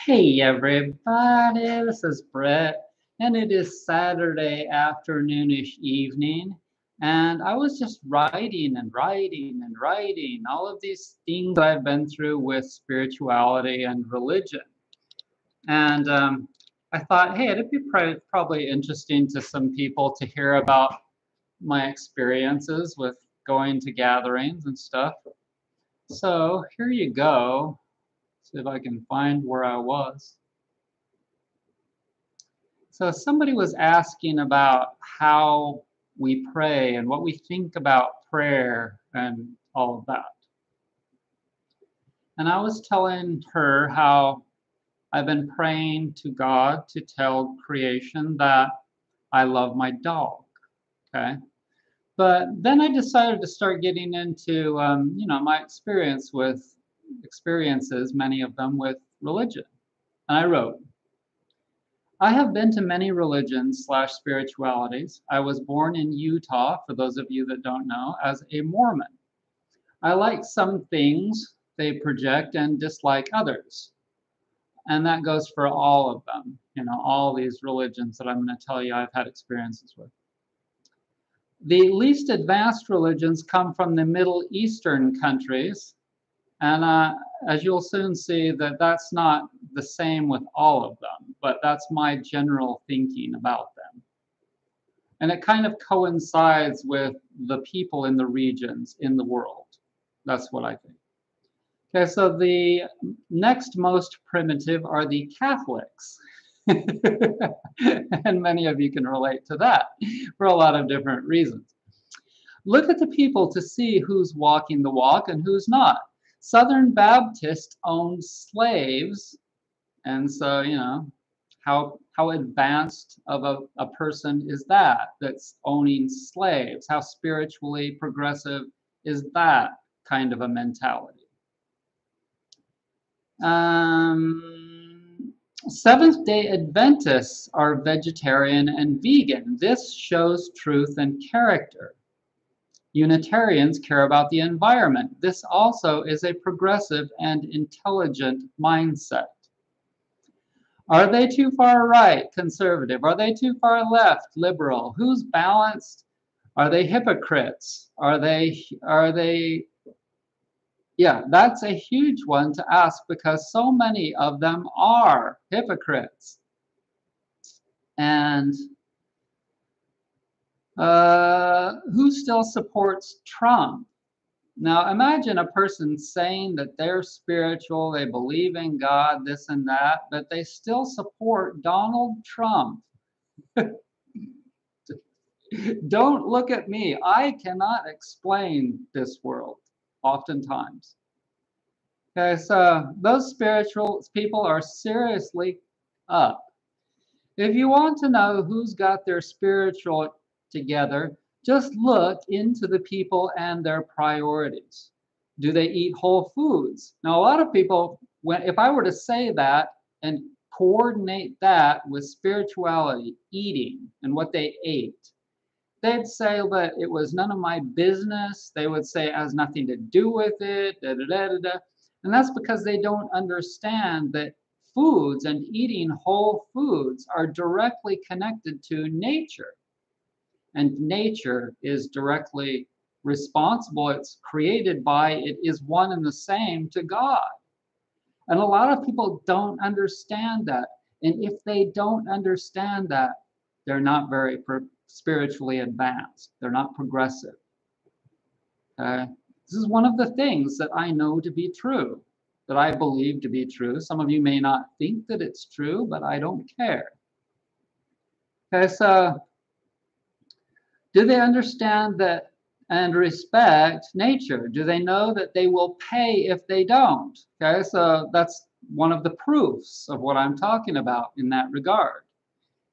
Hey everybody, this is Brett, and it is Saturday afternoonish evening, and I was just writing and writing and writing all of these things I've been through with spirituality and religion. And I thought, hey, it'd be probably interesting to some people to hear about my experiences with going to gatherings and stuff. So here you go. See if I can find where I was. So somebody was asking about how we pray and what we think about prayer and all of that. And I was telling her how I've been praying to God to tell creation that I love my dog. Okay. But then I decided to start getting into, my experiences, many of them with religion. And I wrote, I have been to many religions/spiritualities. I was born in Utah, for those of you that don't know, as a Mormon. I like some things they project and dislike others. And that goes for all of them, all these religions that I'm going to tell you I've had experiences with. The least advanced religions come from the Middle Eastern countries. And as you'll soon see, that's not the same with all of them, but that's my general thinking about them. And it kind of coincides with the people in the regions in the world. That's what I think. Okay, so the next most primitive are the Catholics. And many of you can relate to that for a lot of different reasons. Look at the people to see who's walking the walk and who's not. Southern Baptists owned slaves, and so how advanced of a person is that's owning slaves? How spiritually progressive is that kind of a mentality? Seventh-day Adventists are vegetarian and vegan. This shows truth and character. Unitarians care about the environment. This also is a progressive and intelligent mindset. Are they too far right, conservative? Are they too far left, liberal? Who's balanced? Are they hypocrites? Yeah, that's a huge one to ask because so many of them are hypocrites. And who still supports Trump? Now imagine a person saying that they're spiritual, they believe in God, this and that, but they still support Donald Trump. Don't look at me. I cannot explain this world oftentimes. Okay, so those spiritual people are seriously up. If you want to know who's got their spiritual together, just look into the people and their priorities. Do they eat whole foods? Now, a lot of people, if I were to say that and coordinate that with spirituality, eating, and what they ate, they'd say that it was none of my business. They would say it has nothing to do with it, da, da, da, da, da. And that's because they don't understand that foods and eating whole foods are directly connected to nature. And nature is directly responsible. It's created by, it is one and the same to God. And a lot of people don't understand that. And if they don't understand that, they're not very spiritually advanced. They're not progressive. This is one of the things that I know to be true, that I believe to be true. Some of you may not think that it's true, but I don't care. Okay, so do they understand that and respect nature? Do they know that they will pay if they don't? Okay, so that's one of the proofs of what I'm talking about in that regard.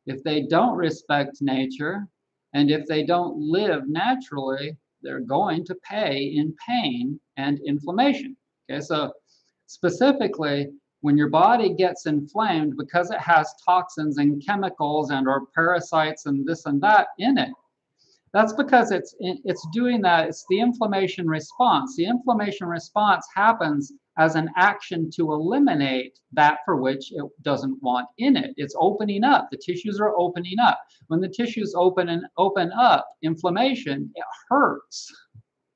If they don't respect nature and if they don't live naturally, they're going to pay in pain and inflammation. Okay, so specifically, when your body gets inflamed because it has toxins and chemicals and or parasites and this and that in it, that's because it's doing that. It's the inflammation response. The inflammation response happens as an action to eliminate that for which it doesn't want in it. It's opening up. The tissues are opening up. When the tissues open up, inflammation, it hurts.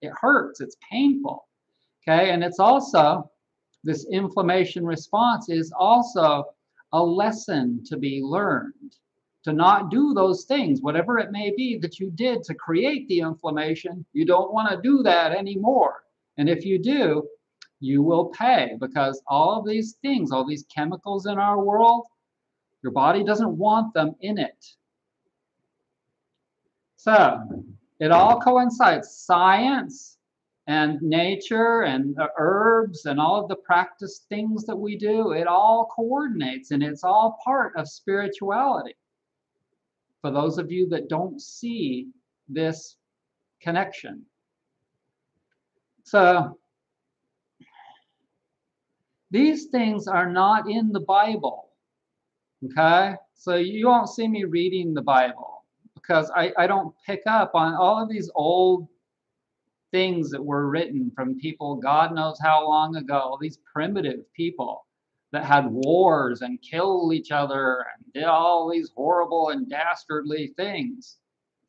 It hurts. It's painful. Okay, and it's also, this inflammation response is also a lesson to be learned, to not do those things, whatever it may be that you did to create the inflammation. You don't want to do that anymore. And if you do, you will pay, because all of these things, all these chemicals in our world, your body doesn't want them in it. So it all coincides. Science and nature and the herbs and all of the practice things that we do, it all coordinates, and it's all part of spirituality. For those of you that don't see this connection. So these things are not in the Bible, okay? So you won't see me reading the Bible, because I don't pick up on all of these old things that were written from people God knows how long ago, all these primitive people that had wars and killed each other and did all these horrible and dastardly things.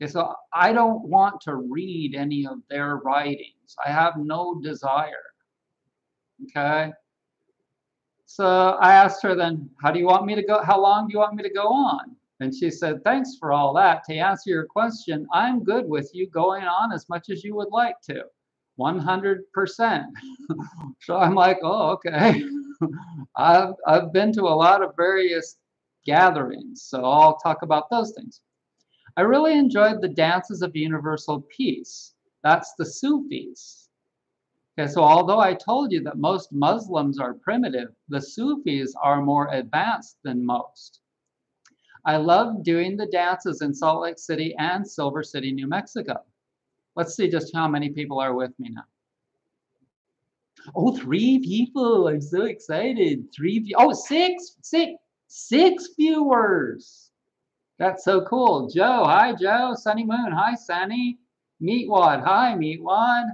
Okay, so I don't want to read any of their writings. I have no desire. Okay? So I asked her then, how do you want me to go? How long do you want me to go on? And she said, thanks for all that. To answer your question, I'm good with you going on as much as you would like to. 100%. So I'm like, oh, okay. I've been to a lot of various gatherings, so I'll talk about those things. I really enjoyed the dances of universal peace. That's the Sufis. Okay, so although I told you that most Muslims are primitive, the Sufis are more advanced than most. I love doing the dances in Salt Lake City and Silver City, New Mexico. Let's see just how many people are with me now. Oh, 3 people. I'm so excited. 3. Oh, six viewers. That's so cool. Joe. Hi, Joe. Sunny Moon. Hi, Sunny. Meatwad. Hi, Meatwad.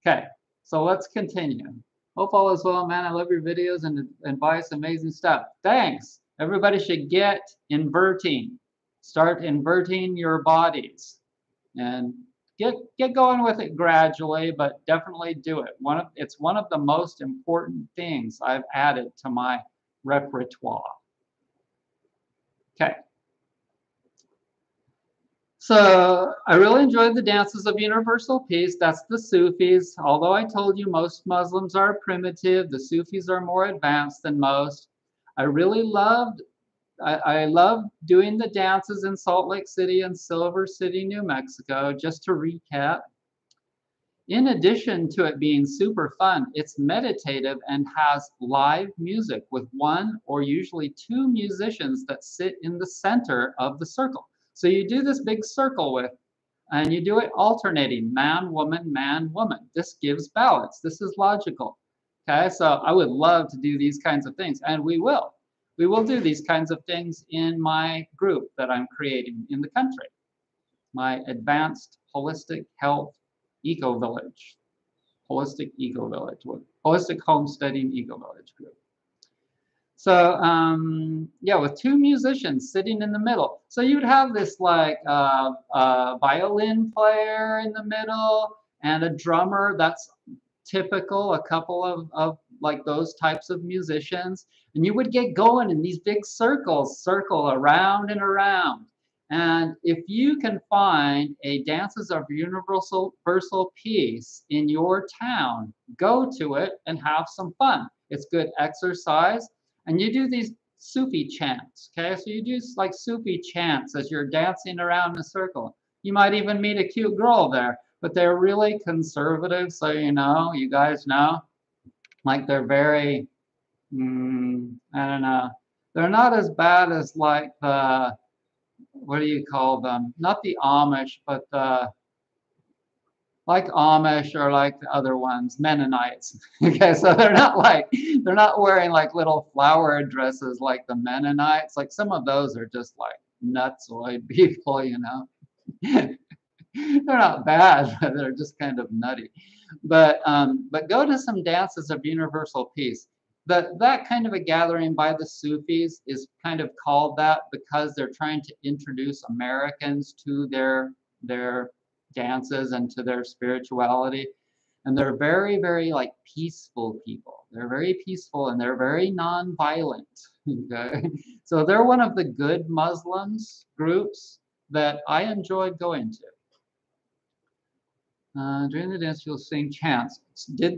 Okay, so let's continue. Hope all is well, man. I love your videos and advice. Amazing stuff. Thanks. Everybody should get inverting. Start inverting your bodies. And get going with it gradually, but definitely do it. It's one of the most important things I've added to my repertoire. Okay. So I really enjoyed the dances of universal peace. That's the Sufis. Although I told you most Muslims are primitive, the Sufis are more advanced than most. I really loved doing the dances in Salt Lake City and Silver City, New Mexico. Just to recap, in addition to it being super fun, it's meditative and has live music with 1 or usually 2 musicians that sit in the center of the circle. So you do this big circle and you do it alternating, man, woman, man, woman. This gives balance. This is logical. Okay, so I would love to do these kinds of things, and we will. We will do these kinds of things in my group that I'm creating in the country, my Advanced Holistic Health Eco Village, Holistic Eco Village, Holistic Homesteading Eco Village group. So yeah, with 2 musicians sitting in the middle. So you'd have this like violin player in the middle and a drummer. That's typical, a couple of like those types of musicians. And you would get going in these big circles, circle around and around. And if you can find a dances of universal peace in your town, go to it and have some fun. It's good exercise. And you do these Sufi chants, okay? So you do like Sufi chants as you're dancing around in a circle. You might even meet a cute girl there, but they're really conservative, so you guys know. Like they're very, I don't know. They're not as bad as like the, what do you call them? Not the Amish, but the, like Amish or like the other ones, Mennonites. Okay, so they're not wearing like little flower dresses like the Mennonites. Like some of those are just like nutsoid people, They're not bad, but they're just kind of nutty. But go to some dances of universal peace. That kind of a gathering by the Sufis is kind of called that because they're trying to introduce Americans to their dances and to their spirituality. And they're very, very like peaceful people. They're very peaceful and they're very non-violent. Okay, so they're one of the good Muslims groups that I enjoyed going to. During the dance, you'll sing chants.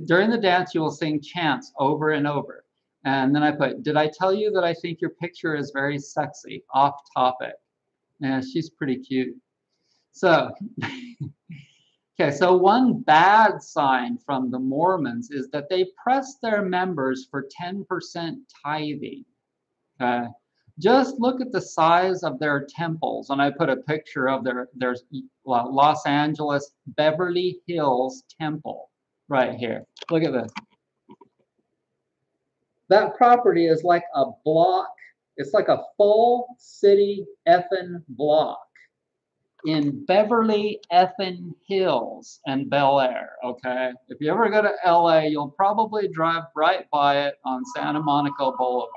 During the dance, you will sing chants over and over. And then I put, did I tell you that I think your picture is very sexy? Off topic. Yeah, she's pretty cute. So, okay, so one bad sign from the Mormons is that they press their members for 10% tithing. Okay. Just look at the size of their temples. And I put a picture of their Los Angeles Beverly Hills temple right here. Look at this. That property is like a block. It's like a full city effing block in Beverly effing Hills and Bel Air, okay? If you ever go to LA, you'll probably drive right by it on Santa Monica Boulevard.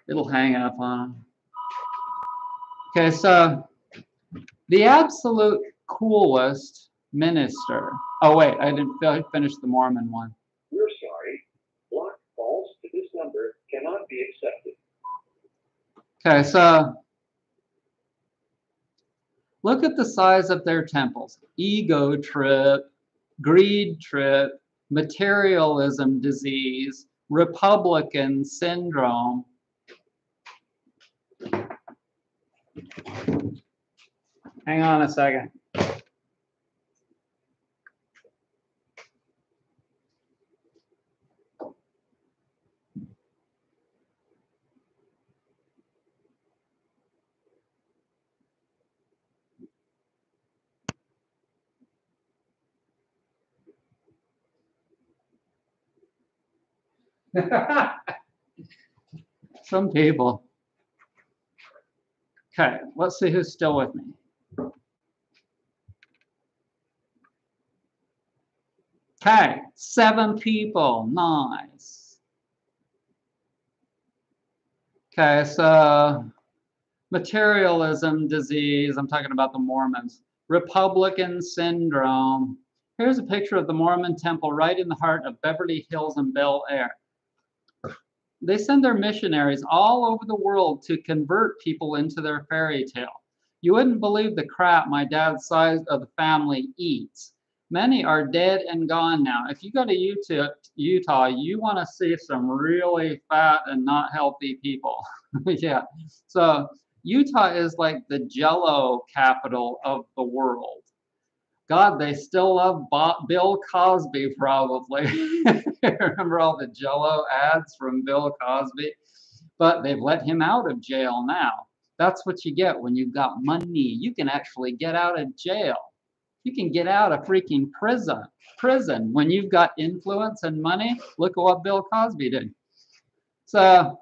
It'll hang up on. Okay, so the absolute coolest minister. Oh wait, I didn't finish the Mormon one. We're sorry. Block calls to this number cannot be accepted. Okay, so look at the size of their temples. Ego trip, greed trip, materialism disease, Republican syndrome. Hang on a second. Some people. Okay, let's see who's still with me. Okay, 7 people. Nice. Okay, so materialism disease. I'm talking about the Mormons. Republican syndrome. Here's a picture of the Mormon temple right in the heart of Beverly Hills and Bel Air. They send their missionaries all over the world to convert people into their fairy tale. You wouldn't believe the crap my dad's side of the family eats. Many are dead and gone now. If you go to Utah, you want to see some really fat and not healthy people. Yeah. So Utah is like the Jello capital of the world. God, they still love Bill Cosby, probably. Remember all the Jello ads from Bill Cosby? But they've let him out of jail now. That's what you get when you've got money. You can actually get out of jail. You can get out of freaking prison when you've got influence and money. Look at what Bill Cosby did. So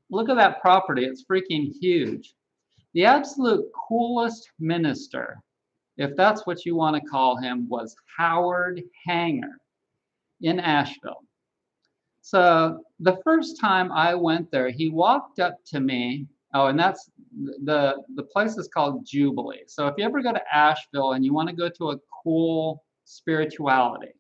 look at that property. It's freaking huge. The absolute coolest minister, if that's what you want to call him, was Howard Hanger in Asheville. So the first time I went there, he walked up to me. Oh, and that's the place is called Jubilee. So if you ever go to Asheville and you want to go to a cool spirituality,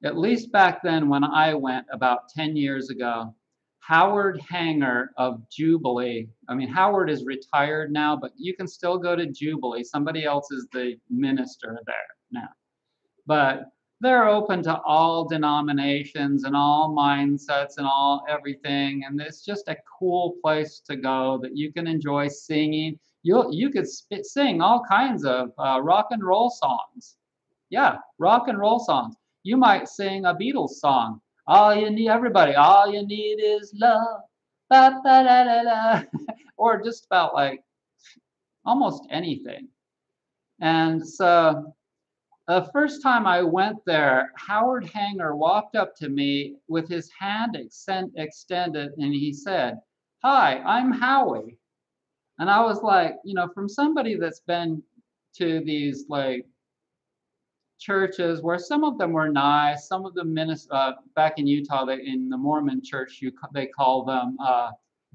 at least back then when I went about 10 years ago, Howard Hanger of Jubilee. I mean, Howard is retired now, but you can still go to Jubilee. Somebody else is the minister there now. But they're open to all denominations and all mindsets and all everything. And it's just a cool place to go that you can enjoy singing. You could sing all kinds of rock and roll songs. Yeah, rock and roll songs. You might sing a Beatles song. All you need, everybody, all you need is love. Ba, ba, da, da, da. Or just about like almost anything. And so The first time I went there, Howard Hanger walked up to me with his hand extended, and he said, "Hi, I'm Howie." And I was like, from somebody that's been to these like churches where some of them were nice, some of them back in Utah, in the Mormon church, they call them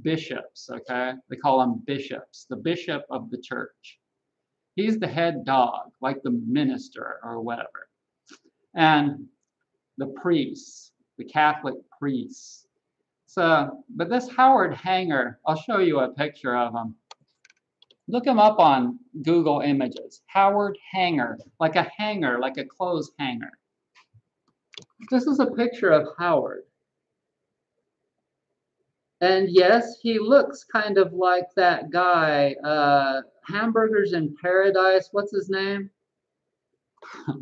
bishops. Okay, they call them bishops, the bishop of the church. He's the head dog, like the minister or whatever. And the priests, the Catholic priests. So, but this Howard Hanger, I'll show you a picture of him. Look him up on Google Images. Howard Hanger, like a hanger, like a clothes hanger. This is a picture of Howard. And yes, he looks kind of like that guy, Hamburgers in Paradise. What's his name?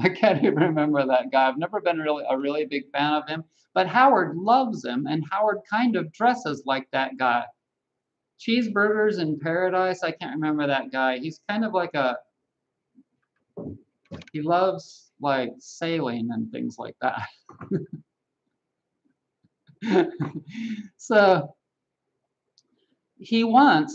I can't even remember that guy. I've never been a really big fan of him. But Howard loves him, and Howard kind of dresses like that guy. Cheeseburgers in Paradise. I can't remember that guy. He's kind of like he loves like sailing and things like that. So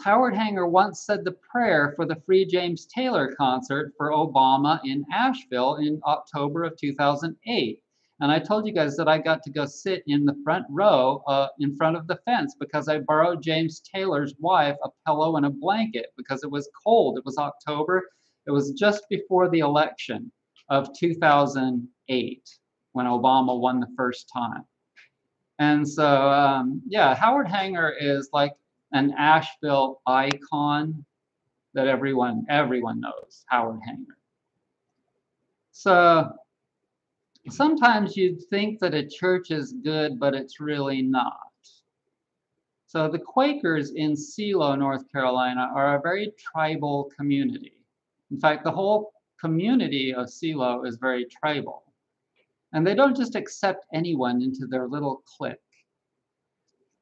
Howard Hanger once said the prayer for the Free James Taylor concert for Obama in Asheville in October of 2008. And I told you guys that I got to go sit in the front row in front of the fence because I borrowed James Taylor's wife a pillow and a blanket because it was cold. It was October. It was just before the election of 2008 when Obama won the first time. And so, yeah, Howard Hanger is like an Asheville icon that everyone knows, Howard Hanger. So sometimes you'd think that a church is good, but it's really not. So the Quakers in Silo, North Carolina, are a very tribal community. In fact, the whole community of Silo is very tribal. And they don't just accept anyone into their little clique.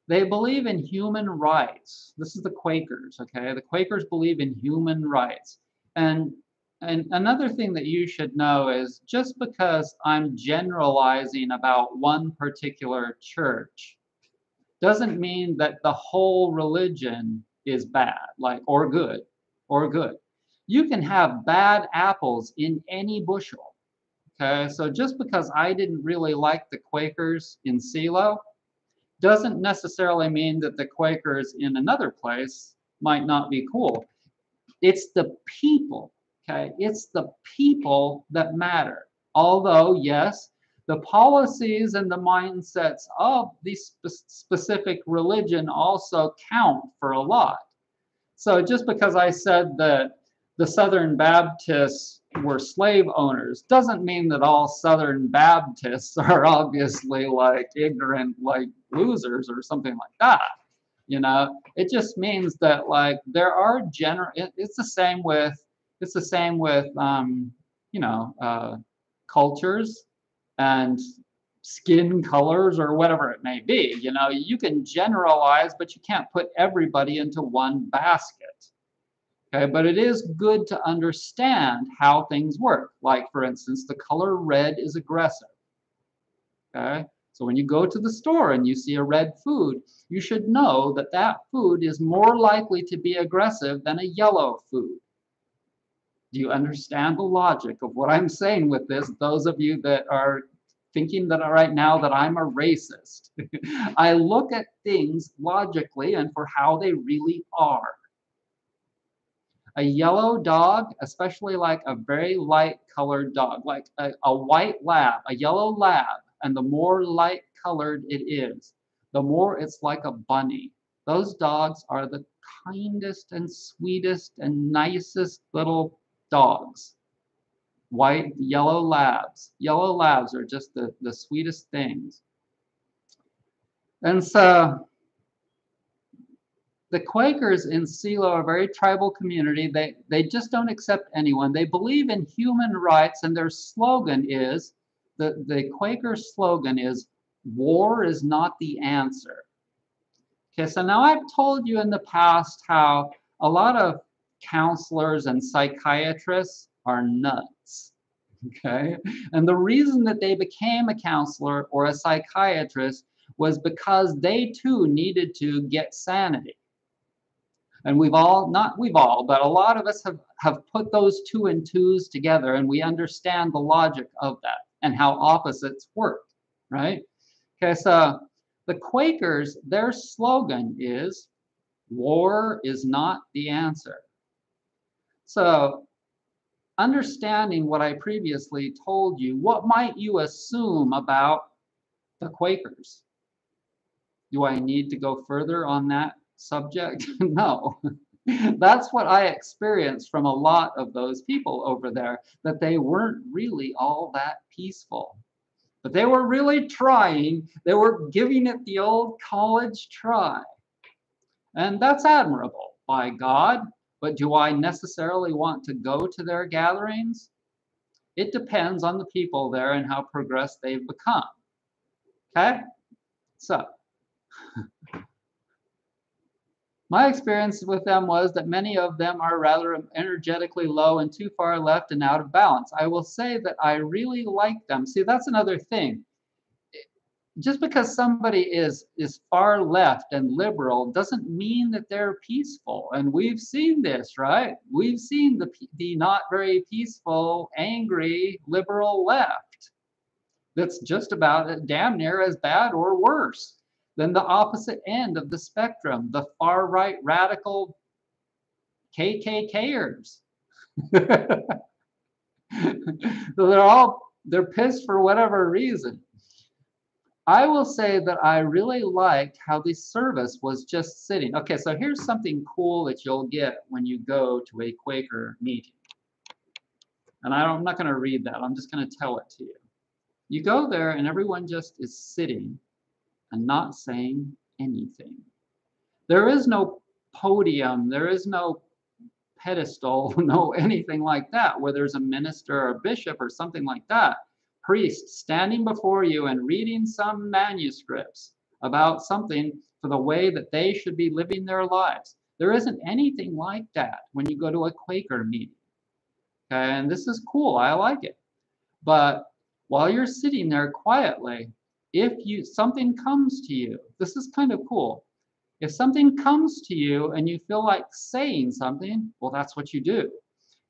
They believe in human rights. This is the Quakers, okay? The Quakers believe in human rights. And another thing that you should know is just because I'm generalizing about one particular church doesn't mean that the whole religion is bad, or good. You can have bad apples in any bushel, okay? So just because I didn't really like the Quakers in Silo doesn't necessarily mean that the Quakers in another place might not be cool. It's the people, okay? It's the people that matter. Although, yes, the policies and the mindsets of these specific religion also count for a lot. So just because I said that the Southern Baptists were slave owners doesn't mean that all Southern Baptists are obviously like ignorant, like losers or something like that. It just means that like there are it's the same with cultures and skin colors or whatever it may be. You can generalize, but you can't put everybody into one basket. Okay, but it is good to understand how things work. Like, for instance, the color red is aggressive. Okay, so when you go to the store and you see a red food, you should know that that food is more likely to be aggressive than a yellow food. Do you understand the logic of what I'm saying with this? Those of you that are thinking that right now that I'm a racist. I look at things logically and for how they really are. A yellow dog, especially like a very light colored dog, like a white lab, a yellow lab, and the more light colored it is, the more it's like a bunny. Those dogs are the kindest and sweetest and nicest little dogs. Yellow labs. Yellow labs are just the sweetest things. And so the Quakers in Silo are a very tribal community. They just don't accept anyone. They believe in human rights, and their slogan is, the Quaker slogan is, war is not the answer. Okay, so now I've told you in the past how a lot of counselors and psychiatrists are nuts. Okay. And the reason that they became a counselor or a psychiatrist was because they too needed to get sanity. And we've all, not we've all, but a lot of us have put those two and twos together, and we understand the logic of that and how opposites work, right? Okay, so the Quakers, their slogan is, war is not the answer. So understanding what I previously told you, what might you assume about the Quakers? Do I need to go further on that subject? No. That's what I experienced from a lot of those people over there, that they weren't really all that peaceful. But they were really trying. They were giving it the old college try. And that's admirable by God. But do I necessarily want to go to their gatherings? It depends on the people there and how progressed they've become. Okay? So, my experience with them was that many of them are rather energetically low and too far left and out of balance. I will say that I really like them. See, that's another thing. Just because somebody is far left and liberal doesn't mean that they're peaceful. And we've seen this, right? We've seen the not very peaceful, angry, liberal left. That's just about damn near as bad or worse than the opposite end of the spectrum, the far right radical KKKers. So they're pissed for whatever reason. I will say that I really liked how the service was just sitting. Okay, so here's something cool that you'll get when you go to a Quaker meeting. And I'm not going to read that. I'm just going to tell it to you. You go there and everyone just is sitting and not saying anything. There is no podium. There is no pedestal, no anything like that, where there's a minister or a bishop or something like that. Priest standing before you and reading some manuscripts about something for the way that they should be living their lives. There isn't anything like that when you go to a Quaker meeting. Okay, and this is cool. I like it. But while you're sitting there quietly, if something comes to you, this is kind of cool. If something comes to you and you feel like saying something, well, that's what you do.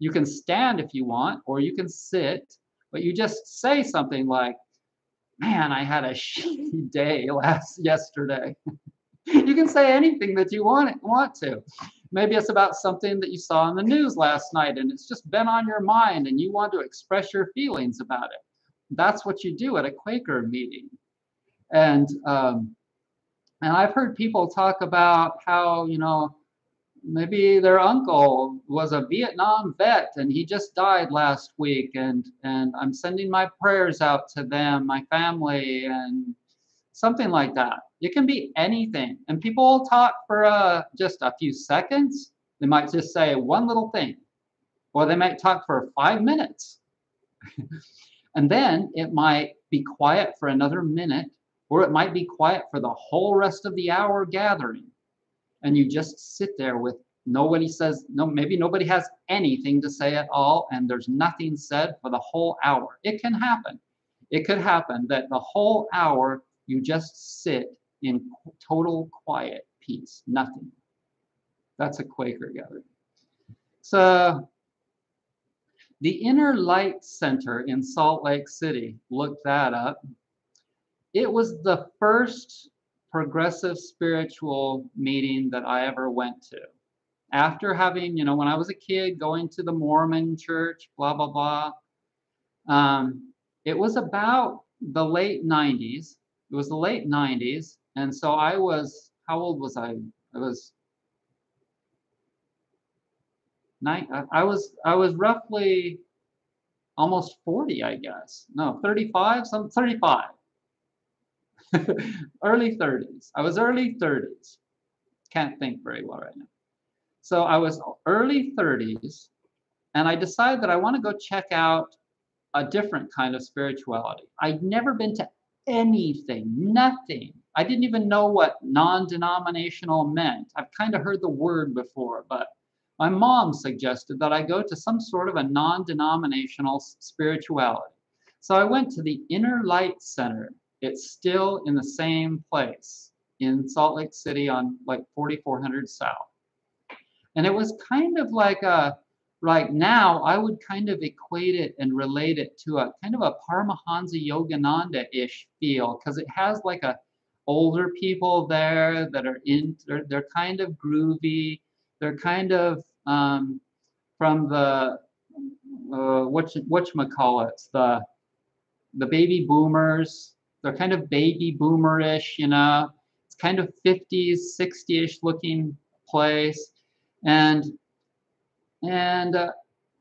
You can stand if you want, or you can sit, but you just say something like, man, I had a shitty day yesterday. You can say anything that you want to. Maybe it's about something that you saw in the news last night and it's just been on your mind and you want to express your feelings about it. That's what you do at a Quaker meeting. And I've heard people talk about how, maybe their uncle was a Vietnam vet and he just died last week, and I'm sending my prayers out to them, my family, and something like that. It can be anything. And people will talk for just a few seconds. They might just say one little thing, or they might talk for 5 minutes. And then it might be quiet for another minute, or it might be quiet for the whole rest of the hour gathering. And you just sit there with nobody says, no, maybe nobody has anything to say at all, and there's nothing said for the whole hour. It can happen. It could happen that the whole hour you just sit in total quiet peace, nothing. That's a Quaker gathering. So the Inner Light Center in Salt Lake City, look that up. It was the first progressive spiritual meeting that I ever went to. After having, when I was a kid, going to the Mormon church, blah, blah, blah. It was about the late 90s. It was the late 90s. And so I was, how old was I? I was roughly almost 40, I guess. No, 35, 35. Early 30s. I was early 30s. Can't think very well right now. So I was early 30s, and I decided that I want to go check out a different kind of spirituality. I'd never been to anything, nothing. I didn't even know what non-denominational meant. I've kind of heard the word before, but my mom suggested that I go to some sort of a non-denominational spirituality. So I went to the Inner Light Center. It's still in the same place in Salt Lake City on like 4400 South. And it was kind of like a, right now, I would kind of equate it and relate it to a kind of a Paramahansa Yogananda-ish feel, because it has like a older people there that are they're kind of groovy. They're kind of from the whatchamacallits, the baby boomers. They're kind of baby boomerish, you know. It's kind of 50s, 60ish looking place. And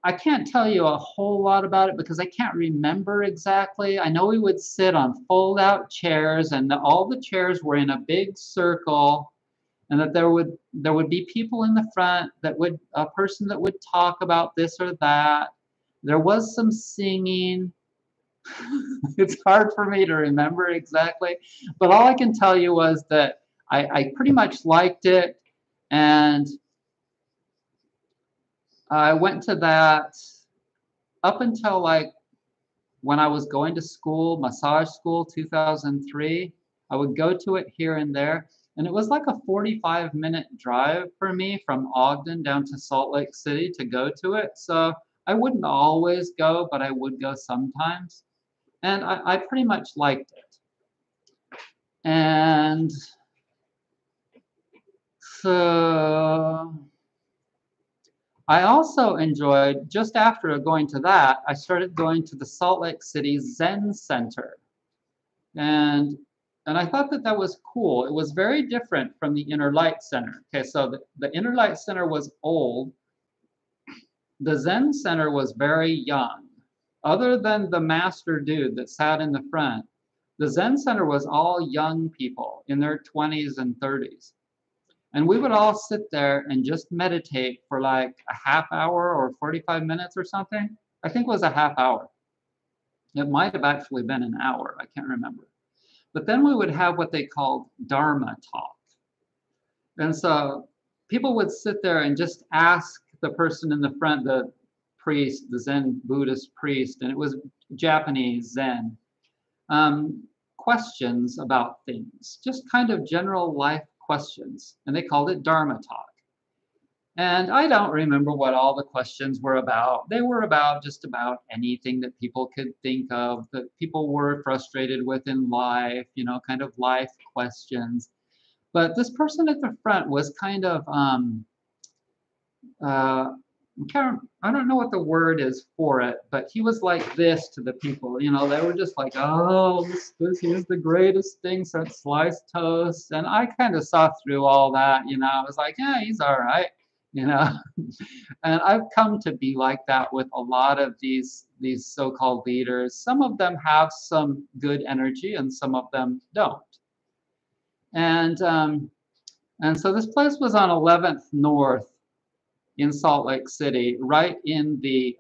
I can't tell you a whole lot about it because I can't remember exactly. I know we would sit on fold-out chairs, and all the chairs were in a big circle, and that there would be people in the front that would, a person that would talk about this or that. There was some singing. It's hard for me to remember exactly, but all I can tell you was that I pretty much liked it, and I went to that up until like when I was going to school, massage school, 2003. I would go to it here and there, and it was like a 45-minute drive for me from Ogden down to Salt Lake City to go to it. So I wouldn't always go, but I would go sometimes. And I pretty much liked it. And so I also enjoyed, just after going to that, I started going to the Salt Lake City Zen Center. And I thought that that was cool. It was very different from the Inner Light Center. Okay, so the Inner Light Center was old. The Zen Center was very young. Other than the master dude that sat in the front, the Zen Center was all young people in their 20s and 30s. And we would all sit there and just meditate for like a half hour or 45 minutes or something. I think it was a half hour. It might have actually been an hour. I can't remember. But then we would have what they called Dharma talk. And so people would sit there and just ask the person in the front, the priest, the Zen Buddhist priest, and it was Japanese Zen, questions about things, just kind of general life questions, and they called it Dharma talk. And I don't remember what all the questions were about. They were about just about anything that people could think of, that people were frustrated with in life, you know, kind of life questions. But this person at the front was kind of, I don't know what the word is for it, but he was like this to the people. You know, they were just like, oh, this is the greatest thing since sliced toast. And I kind of saw through all that, you know. I was like, yeah, he's all right, you know. And I've come to be like that with a lot of these so-called leaders. Some of them have some good energy, and some of them don't. And so this place was on 11th North in Salt Lake City, right in the,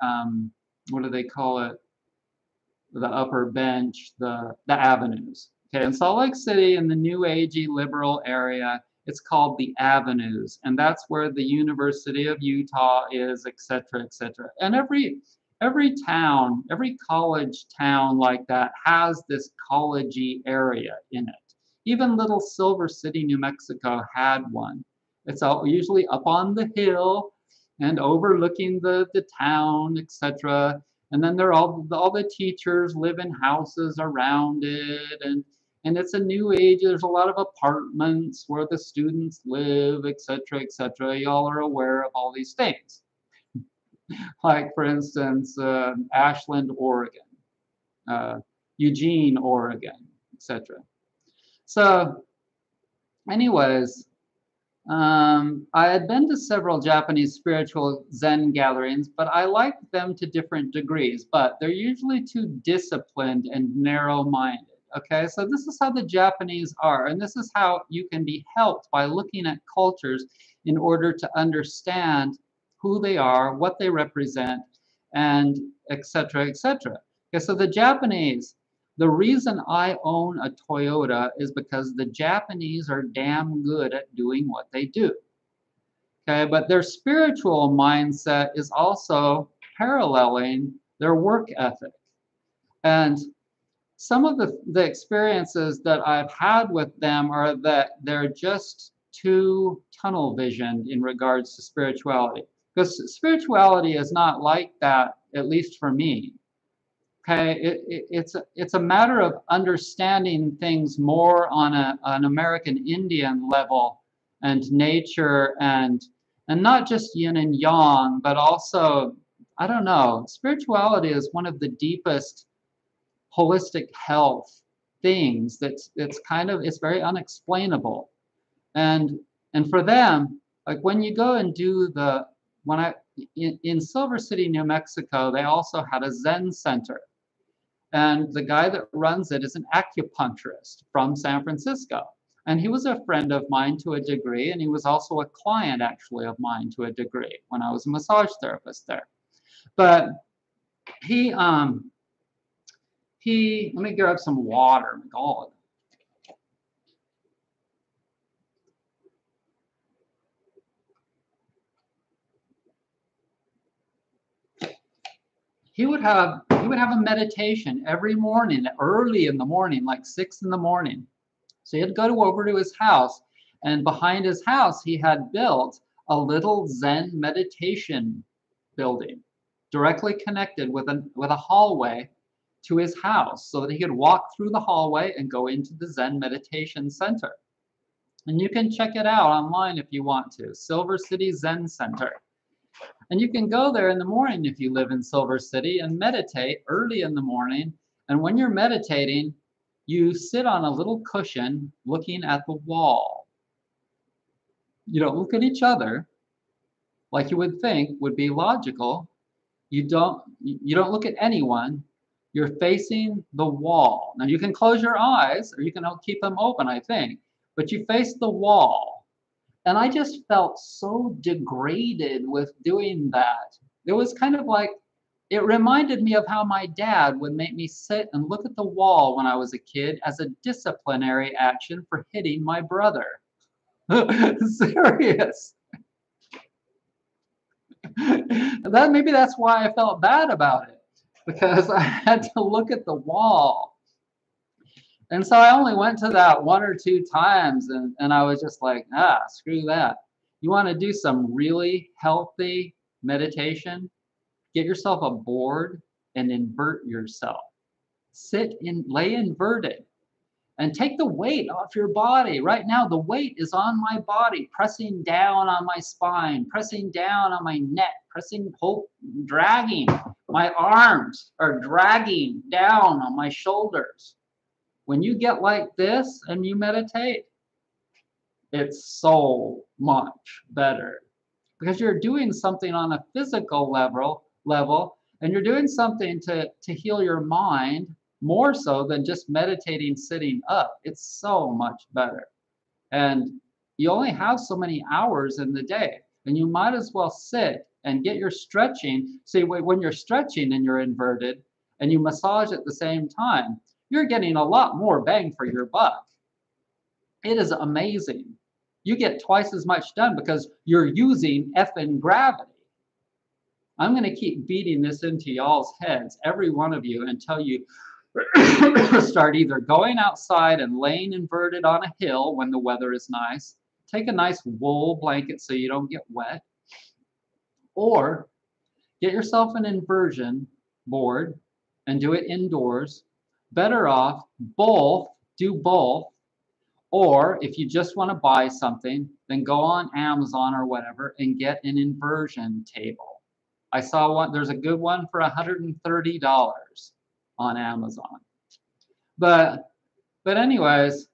what do they call it? The upper bench, the avenues. Okay, in Salt Lake City, in the New Agey liberal area, it's called the Avenues, and that's where the University of Utah is, et cetera, et cetera. And every town, every college town like that has this collegey area in it. Even little Silver City, New Mexico had one. It's all usually up on the hill and overlooking the town, etc. And then they're all the teachers live in houses around it, and it's a new age. There's a lot of apartments where the students live, etc., etc. Y'all are aware of all these things. Like, for instance, Ashland, Oregon, Eugene, Oregon, etc. So, anyways, I had been to several Japanese spiritual Zen gatherings, but I liked them to different degrees, but they're usually too disciplined and narrow-minded. Okay, so this is how the Japanese are, and this is how you can be helped by looking at cultures in order to understand who they are, what they represent, and etc., etc. Okay, so the Japanese, the reason I own a Toyota is because the Japanese are damn good at doing what they do. Okay, but their spiritual mindset is also paralleling their work ethic. And some of the experiences that I've had with them are that they're just too tunnel visioned in regards to spirituality. Because spirituality is not like that, at least for me. Okay, it's a matter of understanding things more on an American Indian level and nature and not just yin and yang, but also, I don't know, spirituality is one of the deepest holistic health things it's kind of it's very unexplainable. And for them, like when you go and do the when I in Silver City, New Mexico, they also had a Zen center. And the guy that runs it is an acupuncturist from San Francisco. And he was a friend of mine to a degree, and he was also a client actually of mine to a degree when I was a massage therapist there. But he let me grab some water. God. He would have a meditation every morning, early in the morning, like 6 in the morning. So he'd go over to his house, and behind his house, he had built a little Zen meditation building directly connected with a hallway to his house so that he could walk through the hallway and go into the Zen meditation center. And you can check it out online if you want to, Silver City Zen Center. And you can go there in the morning if you live in Silver City and meditate early in the morning. And when you're meditating, you sit on a little cushion looking at the wall. You don't look at each other like you would think would be logical. You don't look at anyone. You're facing the wall. Now you can close your eyes or you can keep them open, I think, but you face the wall. And I just felt so degraded with doing that. It was kind of like, it reminded me of how my dad would make me sit and look at the wall when I was a kid as a disciplinary action for hitting my brother. Serious. Maybe that's why I felt bad about it, because I had to look at the wall. And so I only went to that 1 or 2 times, and I was just like, screw that. You want to do some really healthy meditation? Get yourself a board and invert yourself. Lay inverted and take the weight off your body. Right now, the weight is on my body, pressing down on my spine, pressing down on my neck, dragging. My arms are dragging down on my shoulders. When you get like this and you meditate, it's so much better because you're doing something on a physical level, and you're doing something to heal your mind more so than just meditating sitting up. It's so much better. And you only have so many hours in the day, and you might as well sit and get your stretching. See, when you're stretching and you're inverted and you massage at the same time, you're getting a lot more bang for your buck. It is amazing. You get twice as much done because you're using effing gravity. I'm going to keep beating this into y'all's heads, every one of you, until you start either going outside and laying inverted on a hill when the weather is nice. Take a nice wool blanket so you don't get wet. Or get yourself an inversion board and do it indoors. Better off do both. Or if you just want to buy something, then go on Amazon or whatever and get an inversion table. I saw one, there's a good one for $130 on Amazon. But anyways,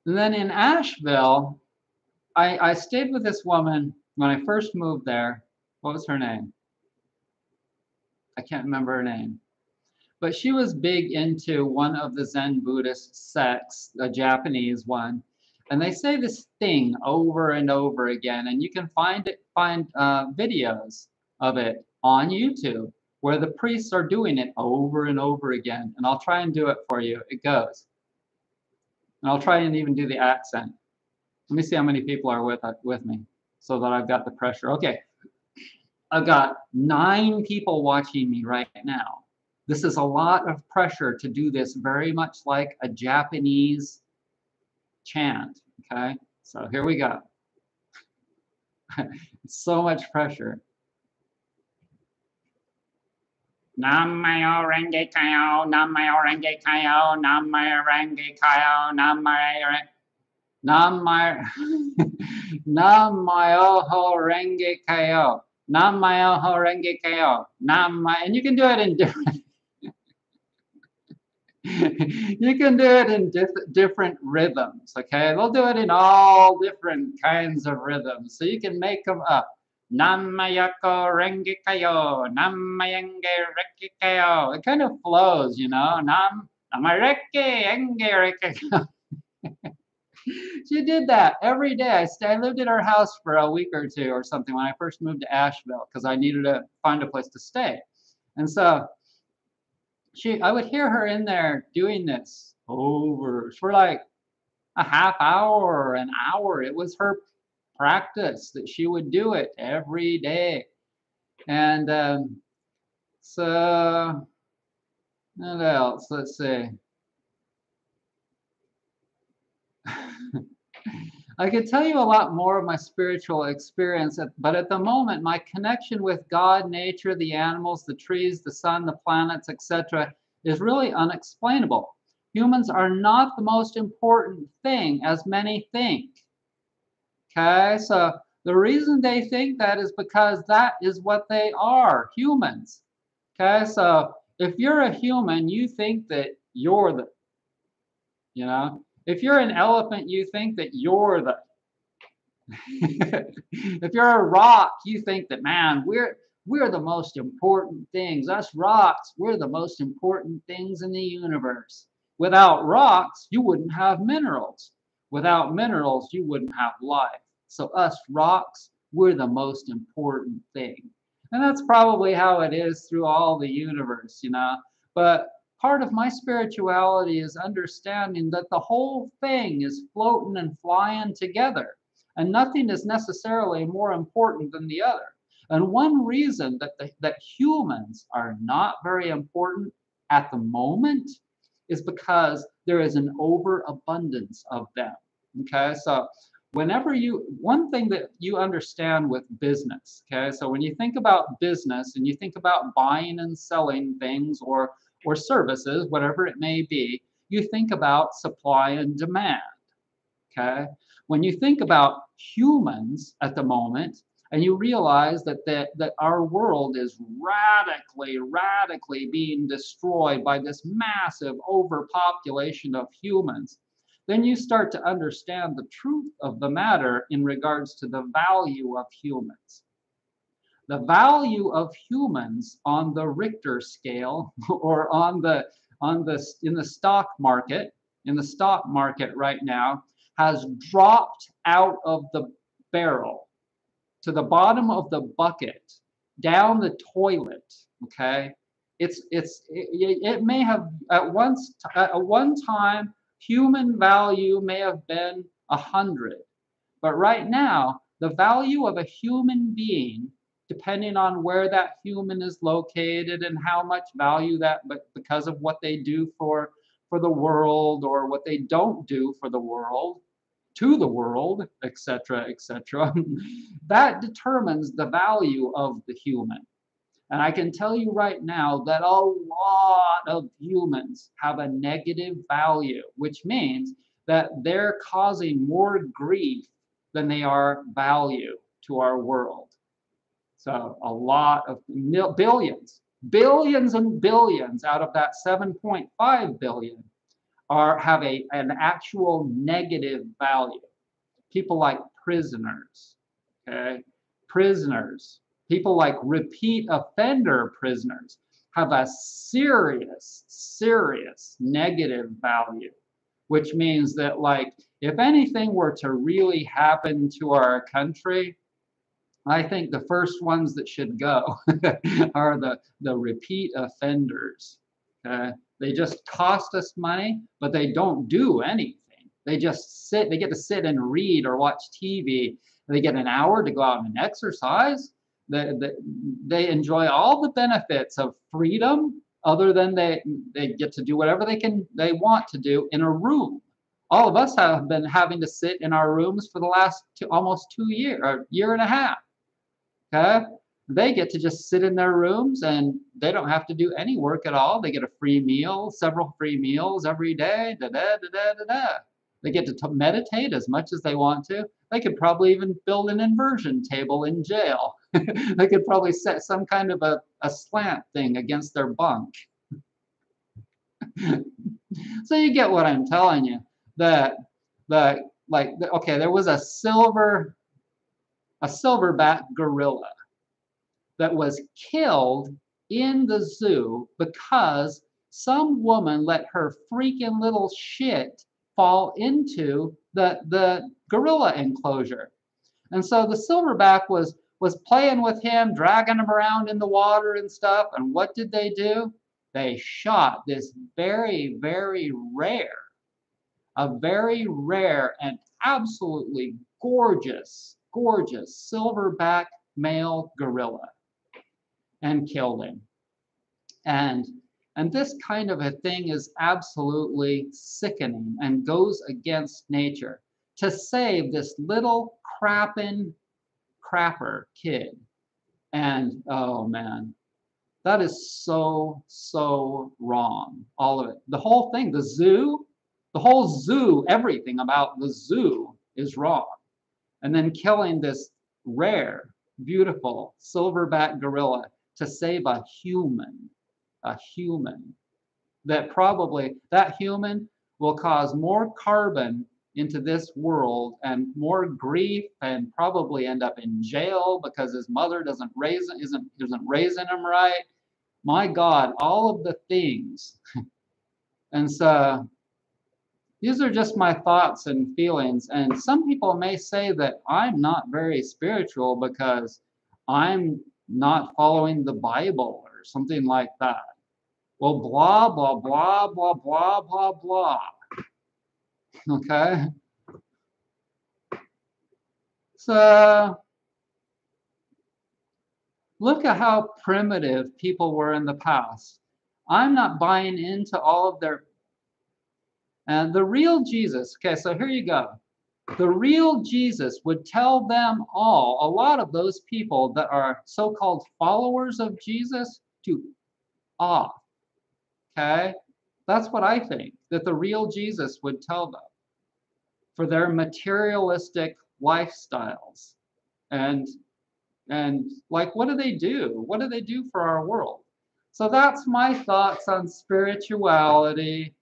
and then in Asheville, I stayed with this woman when I first moved there. What was her name? I can't remember her name. But she was big into one of the Zen Buddhist sects, a Japanese one. And they say this thing over and over again, and you can find videos of it on YouTube where the priests are doing it over and over again. And I'll try and do it for you. It goes. And I'll try and even do the accent. Let me see how many people are with me. so that I've got the pressure. Okay, I've got 9 people watching me right now. This is a lot of pressure to do this, very much like a Japanese chant, okay? So here we go. So much pressure. Namayo Renge Kyo, Namayo Renge Kyo, Namayo Renge Kyo, Namayo Renge Kyo, Namayo Renge Kyo, and you can do it in different you can do it in different rhythms, okay? They'll do it in all different kinds of rhythms, so you can make them up. Namayako Renge Kayo, Namayenge Reke Kayo. It kind of flows, you know. Namareke Enge Reke. She did that every day. I lived at her house for a week or two or something when I first moved to Asheville because I needed to find a place to stay. And so I would hear her in there doing this over for like a half hour or an hour. It was her practice that she would do it every day. And so what else? Let's see. I could tell you a lot more of my spiritual experience, but at the moment, my connection with God, nature, the animals, the trees, the sun, the planets, etc., is really unexplainable. Humans are not the most important thing, as many think. Okay, so the reason they think that is because that is what they are, humans. Okay, so if you're a human, you think that you're the, you know, if you're an elephant, you think that you're the, if you're a rock, you think that, man, we're the most important things. Us rocks, we're the most important things in the universe. Without rocks, you wouldn't have minerals. Without minerals, you wouldn't have life. So us rocks, we're the most important thing. And that's probably how it is through all the universe, you know. But part of my spirituality is understanding that the whole thing is floating and flying together. And nothing is necessarily more important than the other. And one reason that humans are not very important at the moment is because there is an overabundance of them. Okay, so one thing that you understand with business, okay, so when you think about business and you think about buying and selling things or services, whatever it may be, you think about supply and demand. Okay, when you think about humans at the moment, and you realize that our world is radically being destroyed by this massive overpopulation of humans, then you start to understand the truth of the matter in regards to the value of humans. The value of humans on the Richter scale or in the stock market right now has dropped out of the barrel to the bottom of the bucket, down the toilet. Okay, it may have at one time human value may have been 100, but right now the value of a human being, depending on where that human is located and how much value that, but because of what they do for the world or what they don't do for the world, to the world, etc., etc., that determines the value of the human. And I can tell you right now that a lot of humans have a negative value, which means that they're causing more grief than they are value to our world. So a lot of billions and billions out of that 7.5 billion have an actual negative value. People like prisoners, okay? Prisoners, people like repeat offender prisoners have a serious negative value, which means that, like, if anything were to really happen to our country, I think the first ones that should go are the repeat offenders. Okay? They just cost us money, but they don't do anything. They just sit, they get to sit and read or watch TV. They get an hour to go out and exercise. They enjoy all the benefits of freedom, other than they get to do whatever they want to do in a room. All of us have been having to sit in our rooms for the last almost 2 years, or year and a half. Okay? They get to just sit in their rooms and they don't have to do any work at all. They get a free meal, several free meals every day. Da, da, da, da, da, da. They get to meditate as much as they want to. They could probably even build an inversion table in jail. They could probably set some kind of a slant thing against their bunk. So you get what I'm telling you. Okay, there was a silverback gorilla that was killed in the zoo because some woman let her freaking little shit fall into the gorilla enclosure. And so the silverback was playing with him, dragging him around in the water and stuff. And what did they do? They shot this very, very rare and absolutely gorgeous silverback male gorilla and killed him. And this kind of a thing is absolutely sickening and goes against nature. To save this little crapper kid. And oh man, that is so wrong. All of it. The whole thing, the whole zoo, everything about the zoo is wrong. And then killing this rare, beautiful silverback gorilla to save a human, that human will cause more carbon into this world and more grief, and probably end up in jail because his mother isn't raising him right. My God, all of the things. And so these are just my thoughts and feelings. And some people may say that I'm not very spiritual because I'm not following the Bible or something like that. Well, blah, blah, blah, blah, blah, blah, blah. Okay? So, look at how primitive people were in the past. I'm not buying into all of their... And the real Jesus, okay, so here you go. The real Jesus would tell them all, a lot of those people that are so-called followers of Jesus, to off. Okay? That's what I think, that the real Jesus would tell them for their materialistic lifestyles. And like, what do they do? What do they do for our world? So that's my thoughts on spirituality.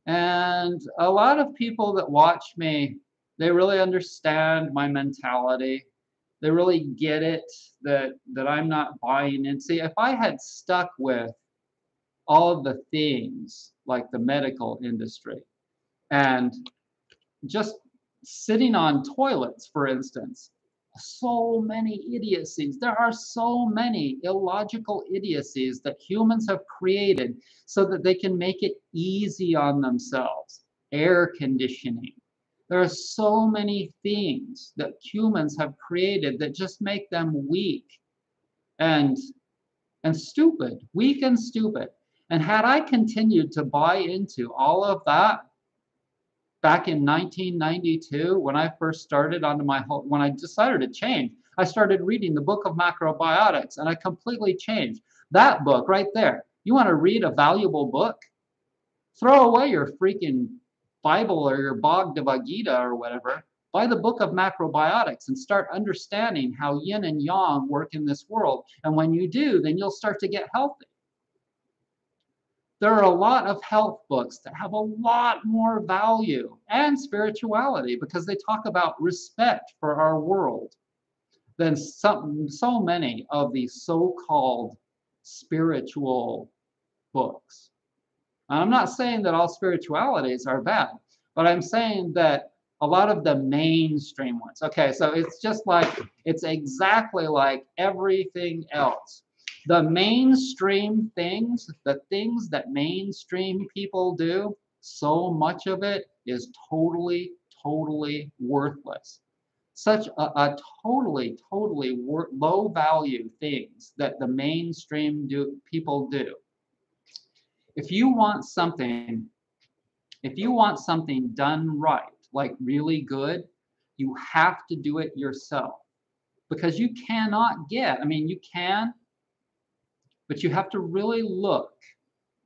And a lot of people that watch me, they really understand my mentality. They really get it, that I'm not buying in. See, if I had stuck with all of the things like the medical industry and just sitting on toilets, for instance, so many idiocies. There are so many illogical idiocies that humans have created so that they can make it easy on themselves. Air conditioning. There are so many things that humans have created that just make them weak and stupid, weak and stupid. And had I continued to buy into all of that back in 1992, when I first started when I decided to change, I started reading the book of macrobiotics, and I completely changed. That book right there. You want to read a valuable book? Throw away your freaking Bible or your Bhagavad Gita or whatever. Buy the book of macrobiotics and start understanding how yin and yang work in this world. And when you do, then you'll start to get healthy. There are a lot of health books that have a lot more value and spirituality because they talk about respect for our world than so many of these so-called spiritual books. And I'm not saying that all spiritualities are bad, but I'm saying that a lot of the mainstream ones. Okay, so it's exactly like everything else. The mainstream things, the things that mainstream people do, so much of it is totally, totally worthless. Such a totally, totally low value things that the mainstream people do. If you want something done right, like really good, you have to do it yourself. Because you cannot get, I mean, you can, but you have to really look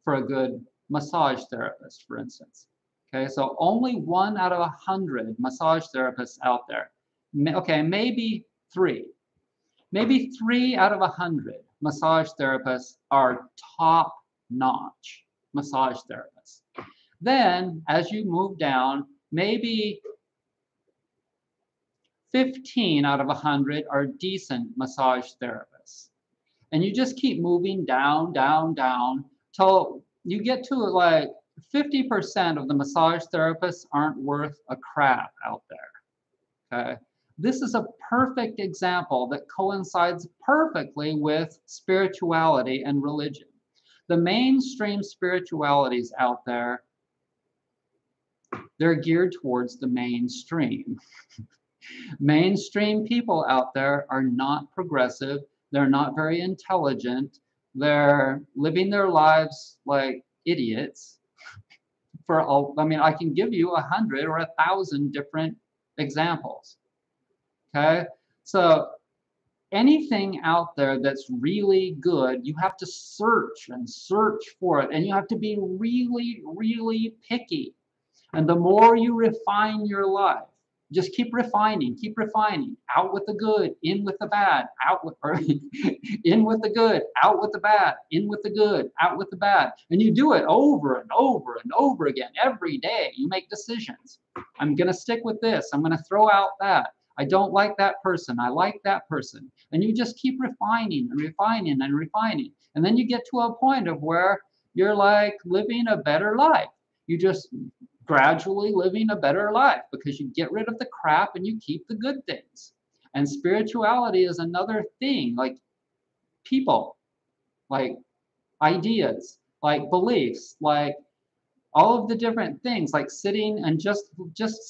for a good massage therapist, for instance. Okay, so only 1 out of 100 massage therapists out there. Okay, maybe 3. Maybe 3 out of 100 massage therapists are top-notch massage therapists. Then, as you move down, maybe 15 out of 100 are decent massage therapists. And you just keep moving down, down, down, till you get to like 50% of the massage therapists aren't worth a crap out there. Okay? This is a perfect example that coincides perfectly with spirituality and religion. The mainstream spiritualities out there, they're geared towards the mainstream. Mainstream people out there are not progressive. They're not very intelligent. They're living their lives like idiots. I mean, I can give you 100 or 1,000 different examples. Okay, so anything out there that's really good, you have to search and search for it, and you have to be really, really picky. And the more you refine your life, just keep refining, out with the good, in with the bad, in with the good, out with the bad, in with the good, out with the bad. And you do it over and over and over again. Every day you make decisions. I'm going to stick with this. I'm going to throw out that. I don't like that person. I like that person. And you just keep refining and refining and refining. And then you get to a point of where you're like living a better life. You just gradually living a better life because you get rid of the crap and you keep the good things. And spirituality is another thing, like people, like ideas, like beliefs, like all of the different things, like sitting and just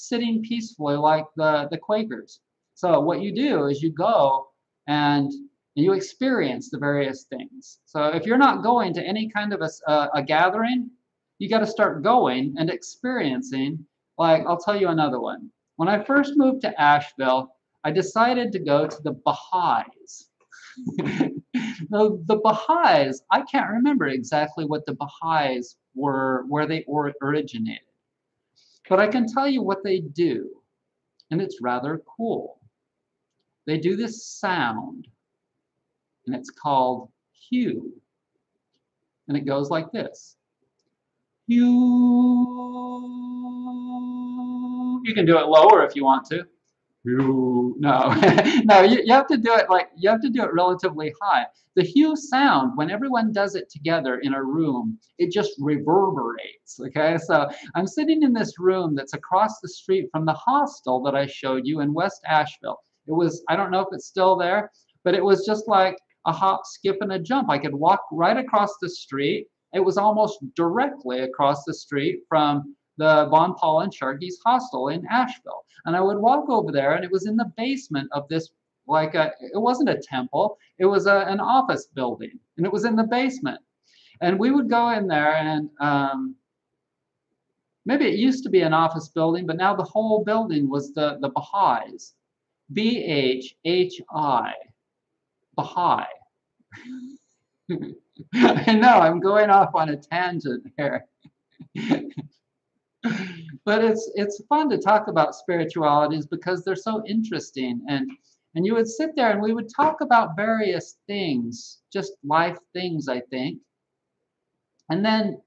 sitting peacefully, like the Quakers. So what you do is you go and you experience the various things. So if you're not going to any kind of a gathering, you got to start going and experiencing. Like, I'll tell you another one. When I first moved to Asheville, I decided to go to the Baha'is. The Baha'is, I can't remember exactly what the Baha'is were, where they originated. But I can tell you what they do, and it's rather cool. They do this sound, and it's called hue. And it goes like this. You can do it lower if you want to. No, no, you have to do it relatively high. The hue sound, when everyone does it together in a room, it just reverberates. Okay, so I'm sitting in this room that's across the street from the hostel that I showed you in West Asheville. It was, I don't know if it's still there, but it was just like a hop, skip, and a jump. I could walk right across the street. It was almost directly across the street from the Von Paul and Sharkey's hostel in Asheville. And I would walk over there, and it was in the basement of this, it wasn't a temple, it was an office building, and it was in the basement. And we would go in there, and maybe it used to be an office building, but now the whole building was the Baha'is. B-H-H-I, Baha'i. I know, I'm going off on a tangent here. But it's fun to talk about spiritualities because they're so interesting. And you would sit there and we would talk about various things, just life things, I think. And then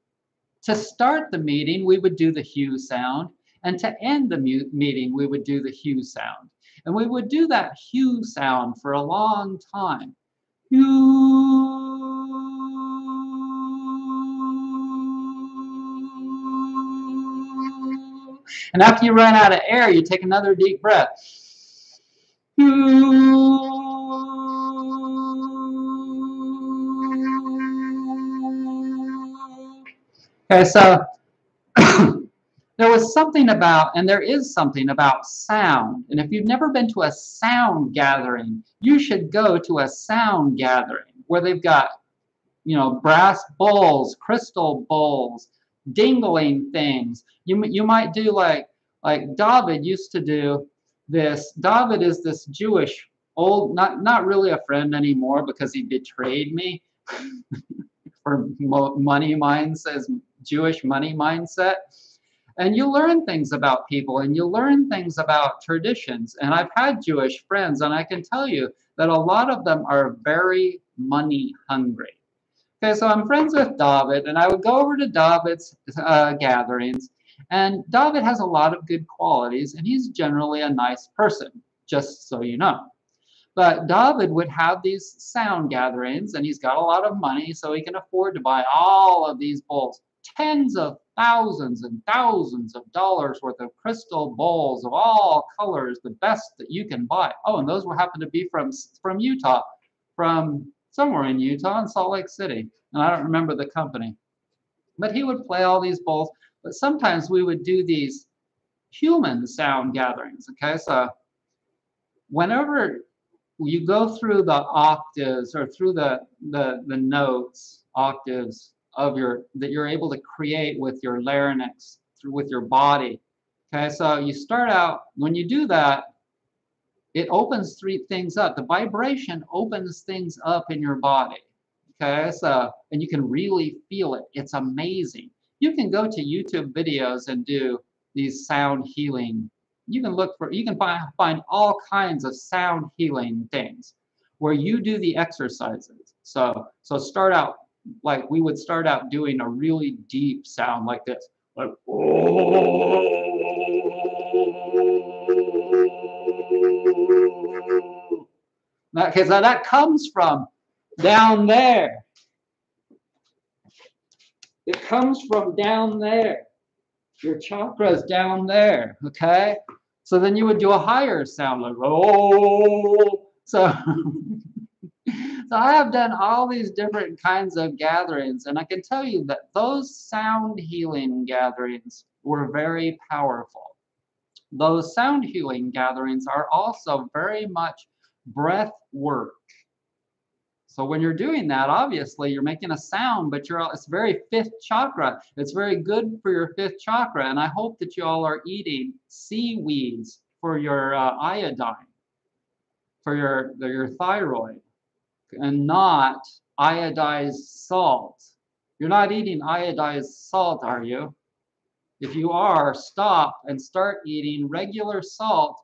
to start the meeting, we would do the hue sound. And to end the meeting, we would do the hue sound. And we would do that hue sound for a long time. And after you run out of air, you take another deep breath. Okay, so there was something about, and there is something about sound. And if you've never been to a sound gathering, you should go to a sound gathering where they've got, you know, brass bowls, crystal bowls, dingling things. You might do like David used to do this. David is this Jewish old, not really a friend anymore because he betrayed me for money mindset, Jewish money mindset. And you learn things about people and you learn things about traditions. And I've had Jewish friends, and I can tell you that a lot of them are very money hungry. Okay, so I'm friends with David, and I would go over to David's gatherings. And David has a lot of good qualities, and he's generally a nice person, just so you know. But David would have these sound gatherings, and he's got a lot of money, so he can afford to buy all of these bowls, tens of thousands and thousands of dollars worth of crystal bowls of all colors, the best that you can buy. Oh, and those will happen to be from Utah, from somewhere in Utah, in Salt Lake City. And I don't remember the company. But he would play all these bowls. But sometimes we would do these human sound gatherings. Okay, so whenever you go through the octaves or through the notes, octaves of that you're able to create with your larynx, with your body. Okay, so you start out, when you do that, it opens three things up. The vibration opens things up in your body. Okay, so, and you can really feel it. It's amazing. You can go to YouTube videos and do these sound healing. You can find all kinds of sound healing things where you do the exercises. So start out, like we would start out doing a really deep sound like this. Like, okay, so that comes from down there. It comes from down there. Your chakra's down there, okay? So then you would do a higher sound like, oh. So I have done all these different kinds of gatherings, and I can tell you that those sound healing gatherings were very powerful. Those sound healing gatherings are also very much breath work. So when you're doing that, obviously you're making a sound, but it's very fifth chakra. It's very good for your fifth chakra. And I hope that you all are eating seaweeds for your iodine, for your thyroid, and not iodized salt. You're not eating iodized salt, are you? If you are, stop and start eating regular salt,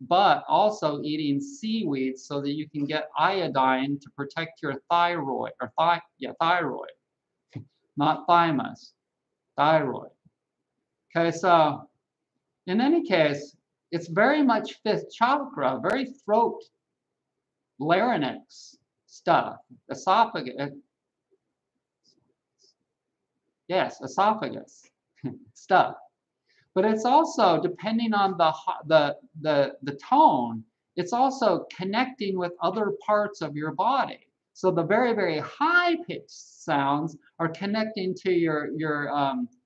but also eating seaweeds so that you can get iodine to protect your thyroid, or thyroid, not thymus, thyroid. Okay, so in any case, it's very much fifth chakra, very throat, larynx stuff, esophagus. Yes, esophagus stuff. But it's also, depending on the tone, it's also connecting with other parts of your body. So the very, very high-pitched sounds are connecting to your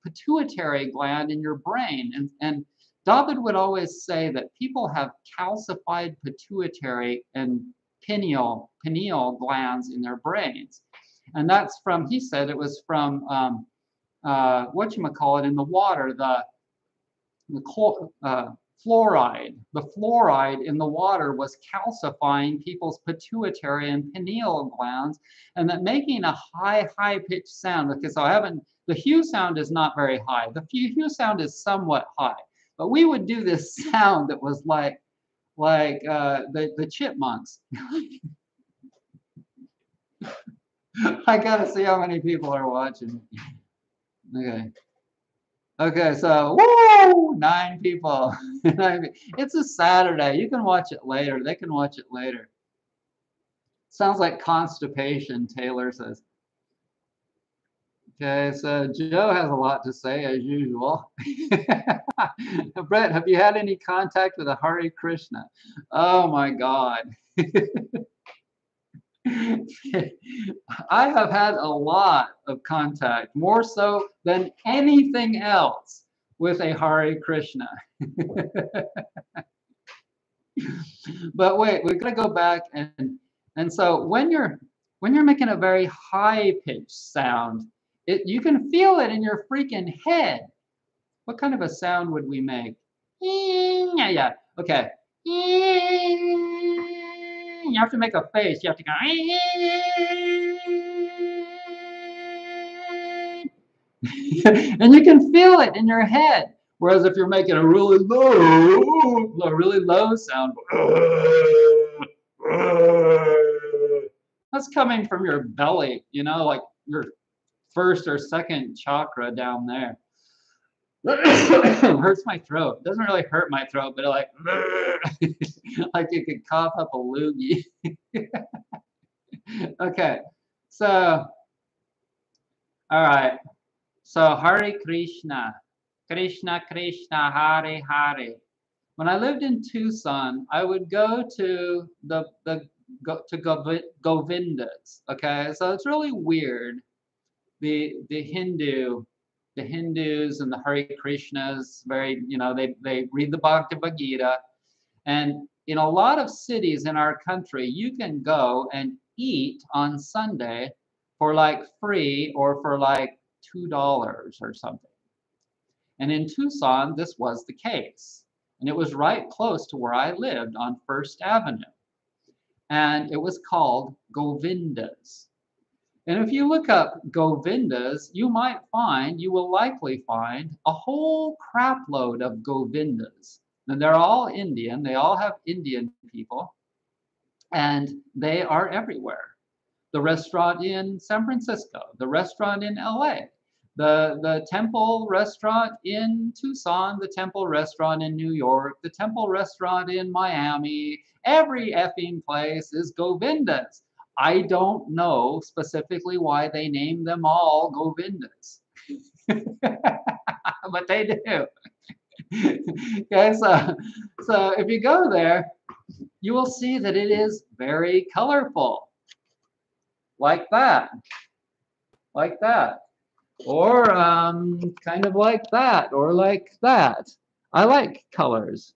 pituitary gland in your brain. And David would always say that people have calcified pituitary and pineal glands in their brains. And that's from, he said it was from, whatchamacallit, in the water, fluoride. The fluoride in the water was calcifying people's pituitary and pineal glands, and that making a high-pitched sound. Okay, so the hue sound is not very high. The hue sound is somewhat high, but we would do this sound that was like the chipmunks. I gotta see how many people are watching. Okay. Okay, so woo, 9 people. It's a Saturday. You can watch it later. They can watch it later. Sounds like constipation, Taylor says. Okay, so Joe has a lot to say as usual. Brett, have you had any contact with a Hare Krishna? Oh my God. I have had a lot of contact, more so than anything else. with a Hare Krishna. But wait, we've got to go back and so when you're making a very high pitched sound, you can feel it in your freaking head. What kind of a sound would we make? Yeah, yeah. Okay. You have to make a face. You have to go. And you can feel it in your head. Whereas if you're making a really low sound, that's coming from your belly, you know, like your first or second chakra down there. It hurts my throat. It doesn't really hurt my throat, but like, like you could cough up a loogie. Okay, so, all right. So Hare Krishna, Krishna Krishna, Hare Hare. When I lived in Tucson, I would go to Govindas. Okay, so it's really weird. The Hindus and the Hare Krishnas, very, you know, they read the Bhagavad Gita, and in a lot of cities in our country, you can go and eat on Sunday for like free or for like $2 or something. And in Tucson, this was the case. And it was right close to where I lived on First Avenue. And it was called Govindas. And if you look up Govindas, you will likely find a whole crap load of Govindas. And they're all Indian. They all have Indian people. And they are everywhere. The restaurant in San Francisco, the restaurant in LA, the temple restaurant in Tucson, the temple restaurant in New York, the temple restaurant in Miami, every effing place is Govindas. I don't know specifically why they named them all Govindas, but they do. Okay, so if you go there, you will see that it is very colorful, like that, or kind of like that, or like that. I like colors,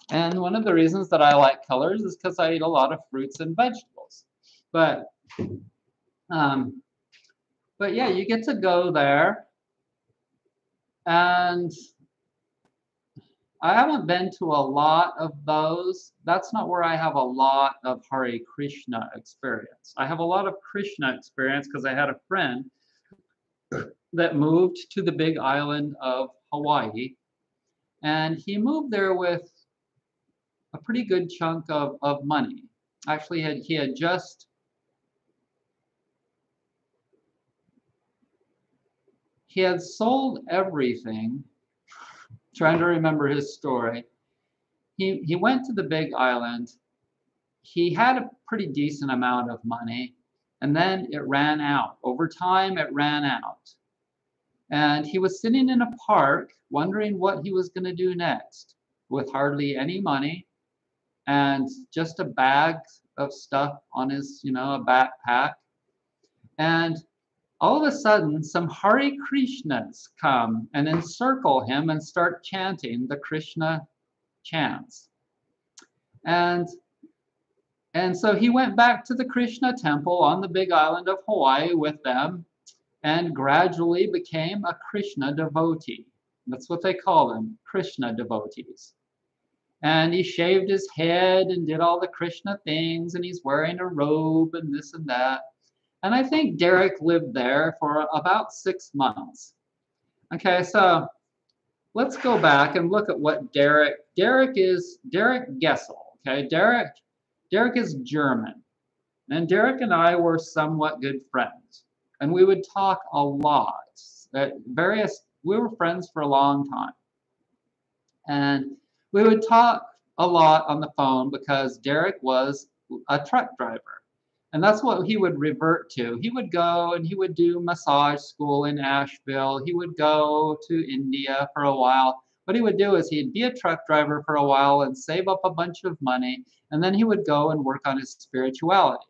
and one of the reasons that I like colors is because I eat a lot of fruits and vegetables. But yeah, you get to go there, and I haven't been to a lot of those. That's not where I have a lot of Hare Krishna experience. I have a lot of Krishna experience because I had a friend that moved to the big island of Hawaii, and he moved there with a pretty good chunk of money. Actually, he had sold everything. Trying to remember his story. He went to the big island. He had a pretty decent amount of money, and then it ran out. Over time, it ran out. And he was sitting in a park wondering what he was going to do next with hardly any money and just a bag of stuff on his, you know, a backpack. And all of a sudden, some Hare Krishnas come and encircle him and start chanting the Krishna chants. And so he went back to the Krishna temple on the big island of Hawaii with them and gradually became a Krishna devotee. That's what they call them, Krishna devotees. And he shaved his head and did all the Krishna things, and he's wearing a robe and this and that. And I think Derek lived there for about 6 months. Okay, so let's go back and look at what Derek Gessel. Okay, Derek is German. And Derek and I were somewhat good friends. And we would talk a lot. We were friends for a long time. And we would talk a lot on the phone because Derek was a truck driver. And that's what he would revert to. He would go and he would do massage school in Asheville. He would go to India for a while. What he would do is he'd be a truck driver for a while and save up a bunch of money, and then he would go and work on his spirituality.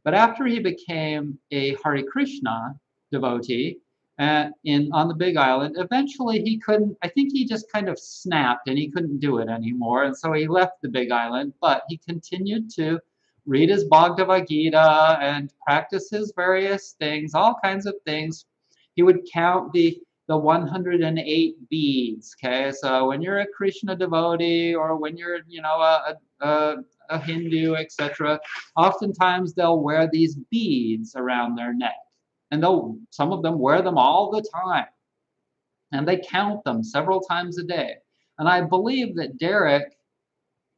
But after he became a Hare Krishna devotee on the Big Island. Eventually, he couldn't. I think he just kind of snapped and he couldn't do it anymore, and so he left the Big Island. But he continued to read his Bhagavad Gita and practice his various things, all kinds of things. He would count the 108 beads. Okay, so when you're a Krishna devotee or when you're, a Hindu, etc., oftentimes they'll wear these beads around their neck, and some of them wear them all the time, and they count them several times a day. And I believe that Derek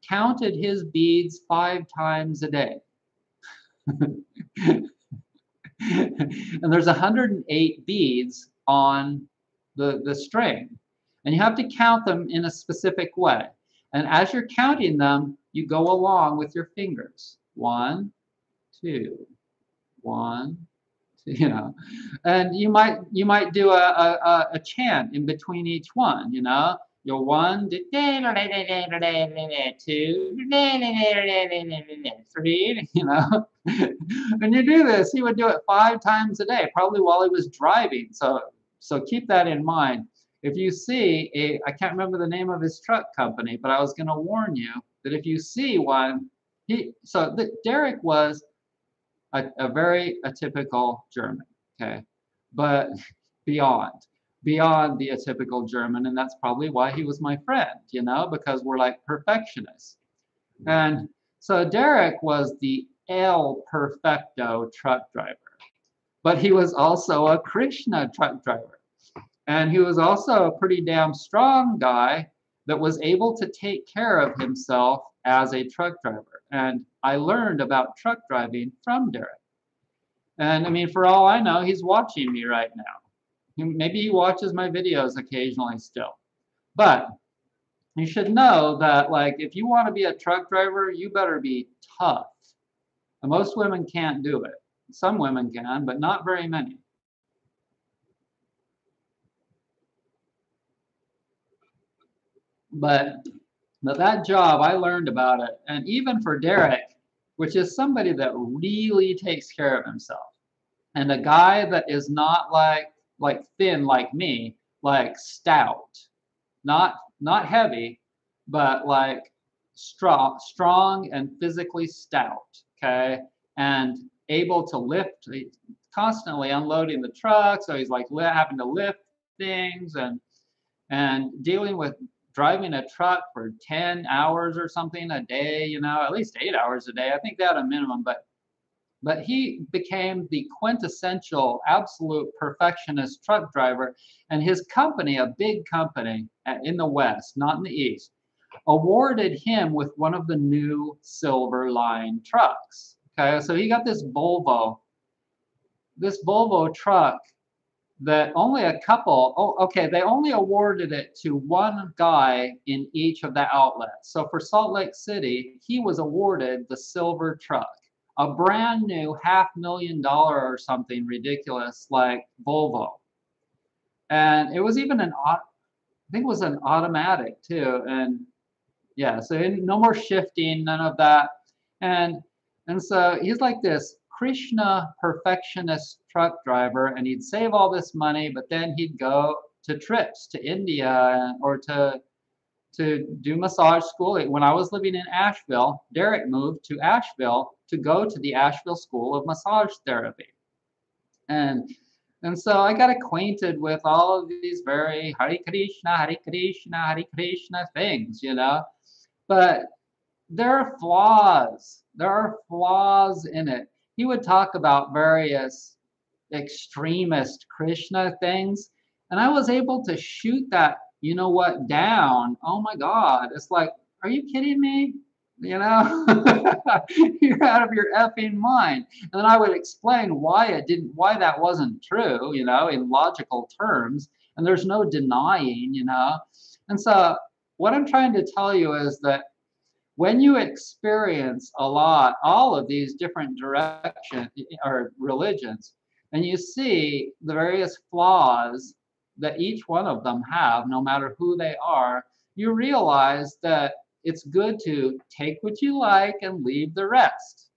counted his beads 5 times a day. And there's 108 beads on the string, and you have to count them in a specific way. And as you're counting them, you go along with your fingers. 1, 2, 1, 2, and you might do a chant in between each one. Your 1, 2, 3, When you do this, he would do it 5 times a day, probably while he was driving. So keep that in mind. If you see I can't remember the name of his truck company, but I was going to warn you that if you see one, Derek was a very atypical German, okay, but beyond the atypical German, and that's probably why he was my friend, because we're like perfectionists. And so Derek was the El Perfecto truck driver, but he was also a Krishna truck driver. And he was also a pretty damn strong guy that was able to take care of himself as a truck driver. And I learned about truck driving from Derek. And I mean, for all I know, he's watching me right now. Maybe he watches my videos occasionally still. But you should know that, like, if you want to be a truck driver, you better be tough. And most women can't do it. Some women can, but not very many. But that job, I learned about it. And even for Derek, which is somebody that really takes care of himself, and a guy that is not like thin like me, like stout, not heavy, but like strong and physically stout, okay, and able to lift, constantly unloading the truck, so he's like having to lift things and dealing with driving a truck for 10 hours or something a day, at least 8 hours a day. I think that a minimum, but he became the quintessential absolute perfectionist truck driver, and his company, a big company in the West, not in the East, awarded him with one of the new Silver Line trucks. Okay, so he got this Volvo truck that only a couple, they only awarded it to one guy in each of the outlets. So for Salt Lake City, he was awarded the silver truck, a brand new $500,000 or something ridiculous like Volvo. And it was even I think it was an automatic too. And yeah, so no more shifting, none of that. And so he's like this Krishna perfectionist truck driver, and he'd save all this money, but then he'd go to trips to India or to do massage school. When I was living in Asheville, Derek moved to Asheville to go to the Asheville School of Massage Therapy. And so I got acquainted with all of these very Hare Krishna, Hare Krishna, Hare Krishna things, But there are flaws. There are flaws in it. He would talk about various extremist Krishna things, and I was able to shoot that, down. Oh my God. It's like, are you kidding me? You're out of your effing mind. And then I would explain why that wasn't true, in logical terms, and there's no denying, And so what I'm trying to tell you is that when you experience all of these different directions or religions, and you see the various flaws that each one of them have, no matter who they are, you realize that it's good to take what you like and leave the rest.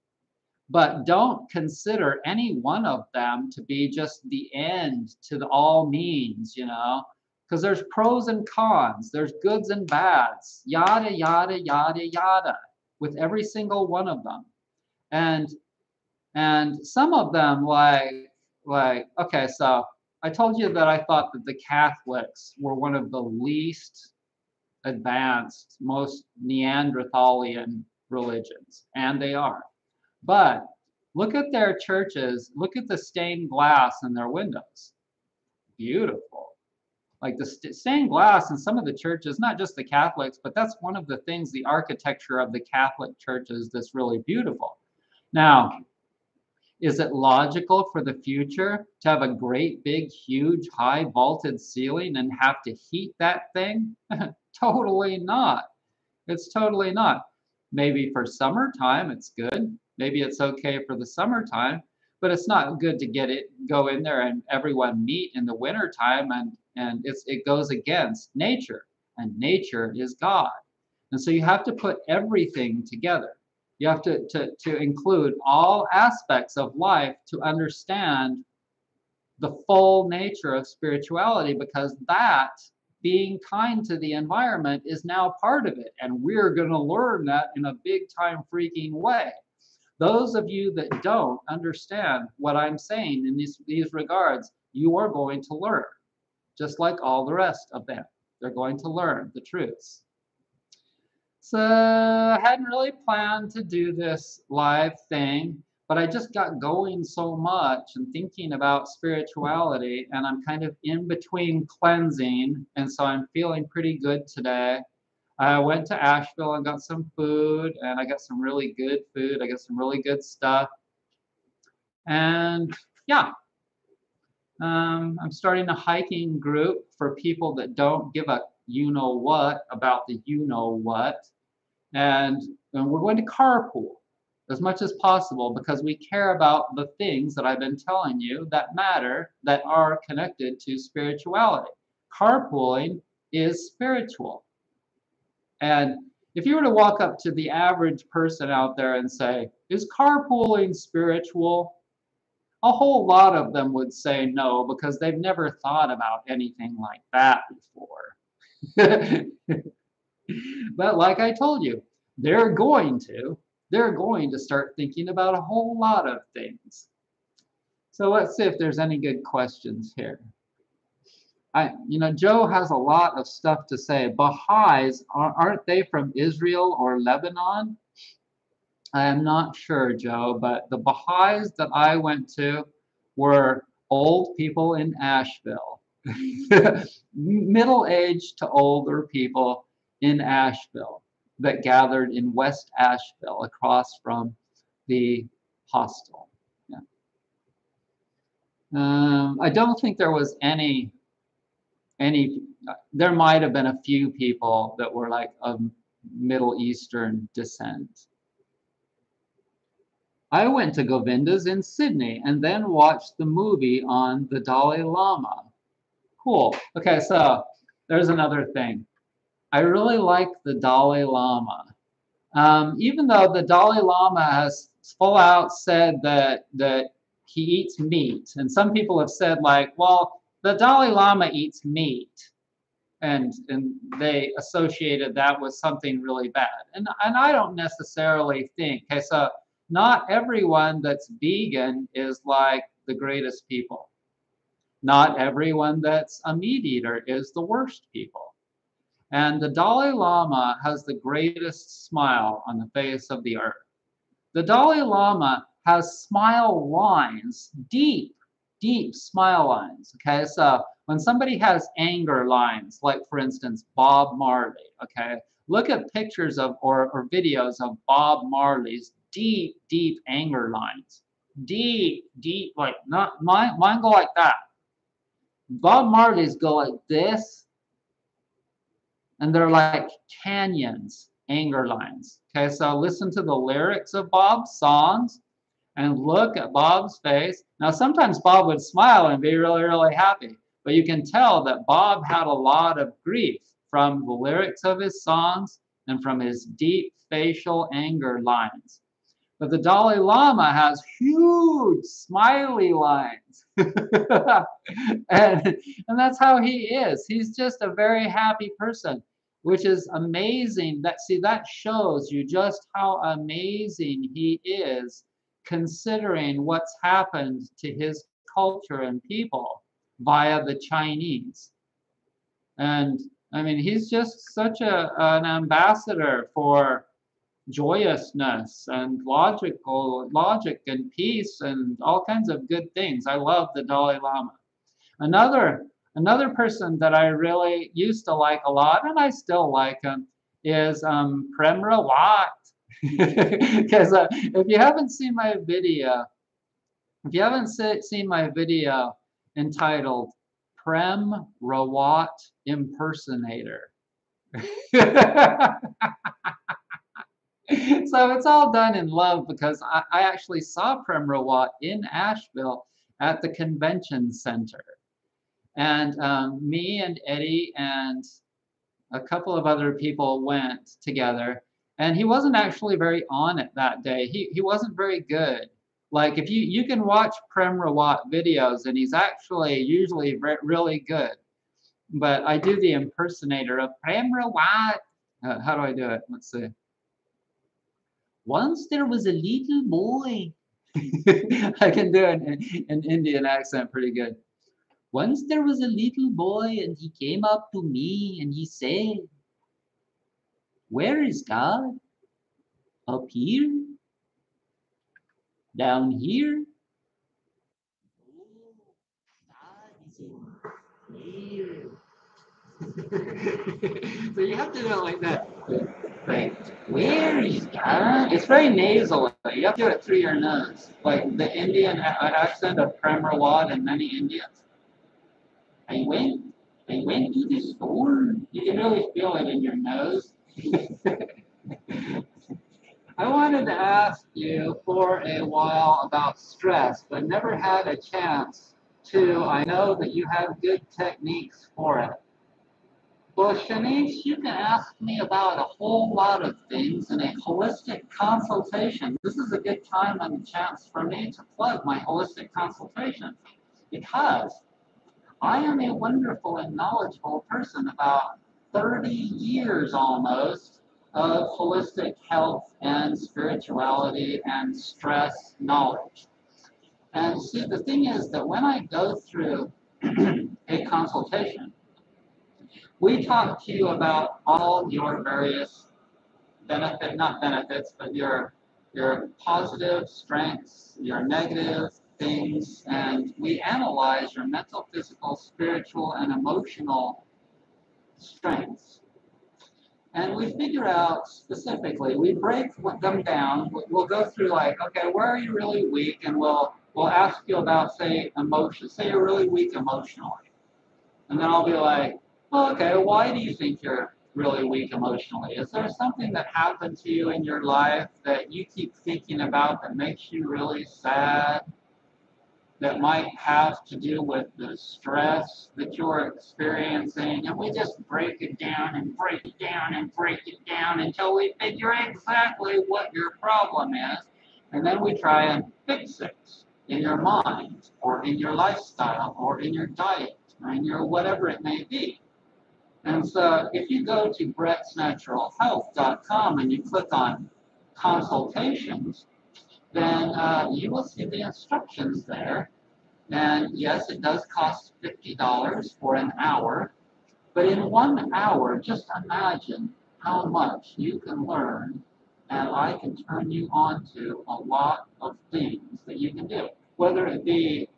but don't consider any one of them to be just the end to the all means, because there's pros and cons, there's goods and bads, yada, yada, yada, yada, with every single one of them. And some of them, okay, so I told you that I thought that the Catholics were one of the least advanced, most Neanderthalian religions, and they are. But look at their churches, look at the stained glass in their windows. Beautiful. Like the stained glass in some of the churches, not just the Catholics, but that's one of the things, the architecture of the Catholic churches that's really beautiful. Now, is it logical for the future to have a great, big, huge, high vaulted ceiling and have to heat that thing? Totally not. It's totally not. Maybe for summertime, it's good. Maybe it's okay for the summertime, but it's not good to go in there and everyone meet in the wintertime, and it goes against nature, and nature is God. And so you have to put everything together. You have to include all aspects of life to understand the full nature of spirituality, because that, being kind to the environment, is now part of it. And we're going to learn that in a big time freaking way. Those of you that don't understand what I'm saying in these regards, you are going to learn, just like all the rest of them. They're going to learn the truths. So I hadn't really planned to do this live thing, but I just got going so much and thinking about spirituality, and I'm kind of in between cleansing, and so I'm feeling pretty good today. I went to Asheville and got some food, and I got some really good food. I got some really good stuff. And yeah, I'm starting a hiking group for people that don't give a you-know-what about the you-know-what. And we're going to carpool as much as possible, because we care about the things that I've been telling you that matter, that are connected to spirituality. Carpooling is spiritual. And if you were to walk up to the average person out there and say, is carpooling spiritual? A whole lot of them would say no, because they've never thought about anything like that before. But like I told you, they're going to start thinking about a whole lot of things. So let's see if there's any good questions here. Joe has a lot of stuff to say. Baha'is, aren't they from Israel or Lebanon? I am not sure, Joe, but the Baha'is that I went to were old people in Asheville. Middle-aged to older people in Asheville that gathered in West Asheville across from the hostel. Yeah. I don't think there was any, there might have been a few people that were like of Middle Eastern descent. I went to Govinda's in Sydney and then watched the movie on the Dalai Lama. Cool. Okay, so there's another thing. I really like the Dalai Lama. Even though the Dalai Lama has full out said that he eats meat, and some people have said like, well, the Dalai Lama eats meat, and they associated that with something really bad. And I don't necessarily think. Okay, so not everyone that's vegan is like the greatest people. Not everyone that's a meat eater is the worst people. And the Dalai Lama has the greatest smile on the face of the earth. The Dalai Lama has smile lines, deep, deep smile lines. Okay, so when somebody has anger lines, like for instance, Bob Marley, okay, look at pictures of or videos of Bob Marley's deep, deep anger lines. Deep, deep, like not mine go like that. Bob Marley's go like this, and they're like canyons, anger lines. Okay, so listen to the lyrics of Bob's songs and look at Bob's face. Now, sometimes Bob would smile and be really, really happy, but you can tell that Bob had a lot of grief from the lyrics of his songs and from his deep facial anger lines. But the Dalai Lama has huge smiley lines. and that's how he is. He's just a very happy person, which is amazing. That shows you just how amazing he is, considering what's happened to his culture and people via the Chinese. And I mean, he's just such an ambassador for joyousness and logic and peace and all kinds of good things. I love the Dalai Lama. Another person that I really used to like a lot, and I still like him, is Prem Rawat. Because if you haven't seen my video entitled Prem Rawat Impersonator. So it's all done in love because I actually saw Prem Rawat in Asheville at the convention center. And me and Eddie and a couple of other people went together. And he wasn't actually very on it that day. He wasn't very good. Like if you can watch Prem Rawat videos and he's actually usually really good. But I do the impersonator of Prem Rawat. How do I do it? Let's see. Once there was a little boy. I can do an Indian accent pretty good. Once there was a little boy and he came up to me and he said, "Where is God? Up here? Down here? God is in here." So you have to do it like that. Like, where is God? It's very nasal. You have to do it through your nose. Like the Indian accent of Prem Rawat and many Indians. I went to the store. You can really feel it in your nose. I wanted to ask you for a while about stress, but never had a chance to. I know that you have good techniques for it. Well, Shanice, you can ask me about a whole lot of things in a holistic consultation. This is a good time and chance for me to plug my holistic consultation because I am a wonderful and knowledgeable person about 30 years almost of holistic health and spirituality and stress knowledge. And see, the thing is that when I go through a consultation, we talk to you about all your various not benefits, but your positive strengths, your negative things, and we analyze your mental, physical, spiritual, and emotional strengths. And we figure out specifically, we break them down. We'll go through like, okay, where are you really weak? And we'll ask you about, say, emotions. Say you're really weak emotionally. And then I'll be like, well, okay, why do you think you're really weak emotionally? Is there something that happened to you in your life that you keep thinking about that makes you really sad? That might have to do with the stress that you're experiencing? And we just break it down and break it down and break it down until we figure exactly what your problem is. And then we try and fix it in your mind or in your lifestyle or in your diet or in your whatever it may be. And so if you go to brettsnaturalhealth.com and you click on consultations, then you will see the instructions there. And yes, it does cost $50 for an hour. But in 1 hour, just imagine how much you can learn, and I can turn you on to a lot of things that you can do, whether it be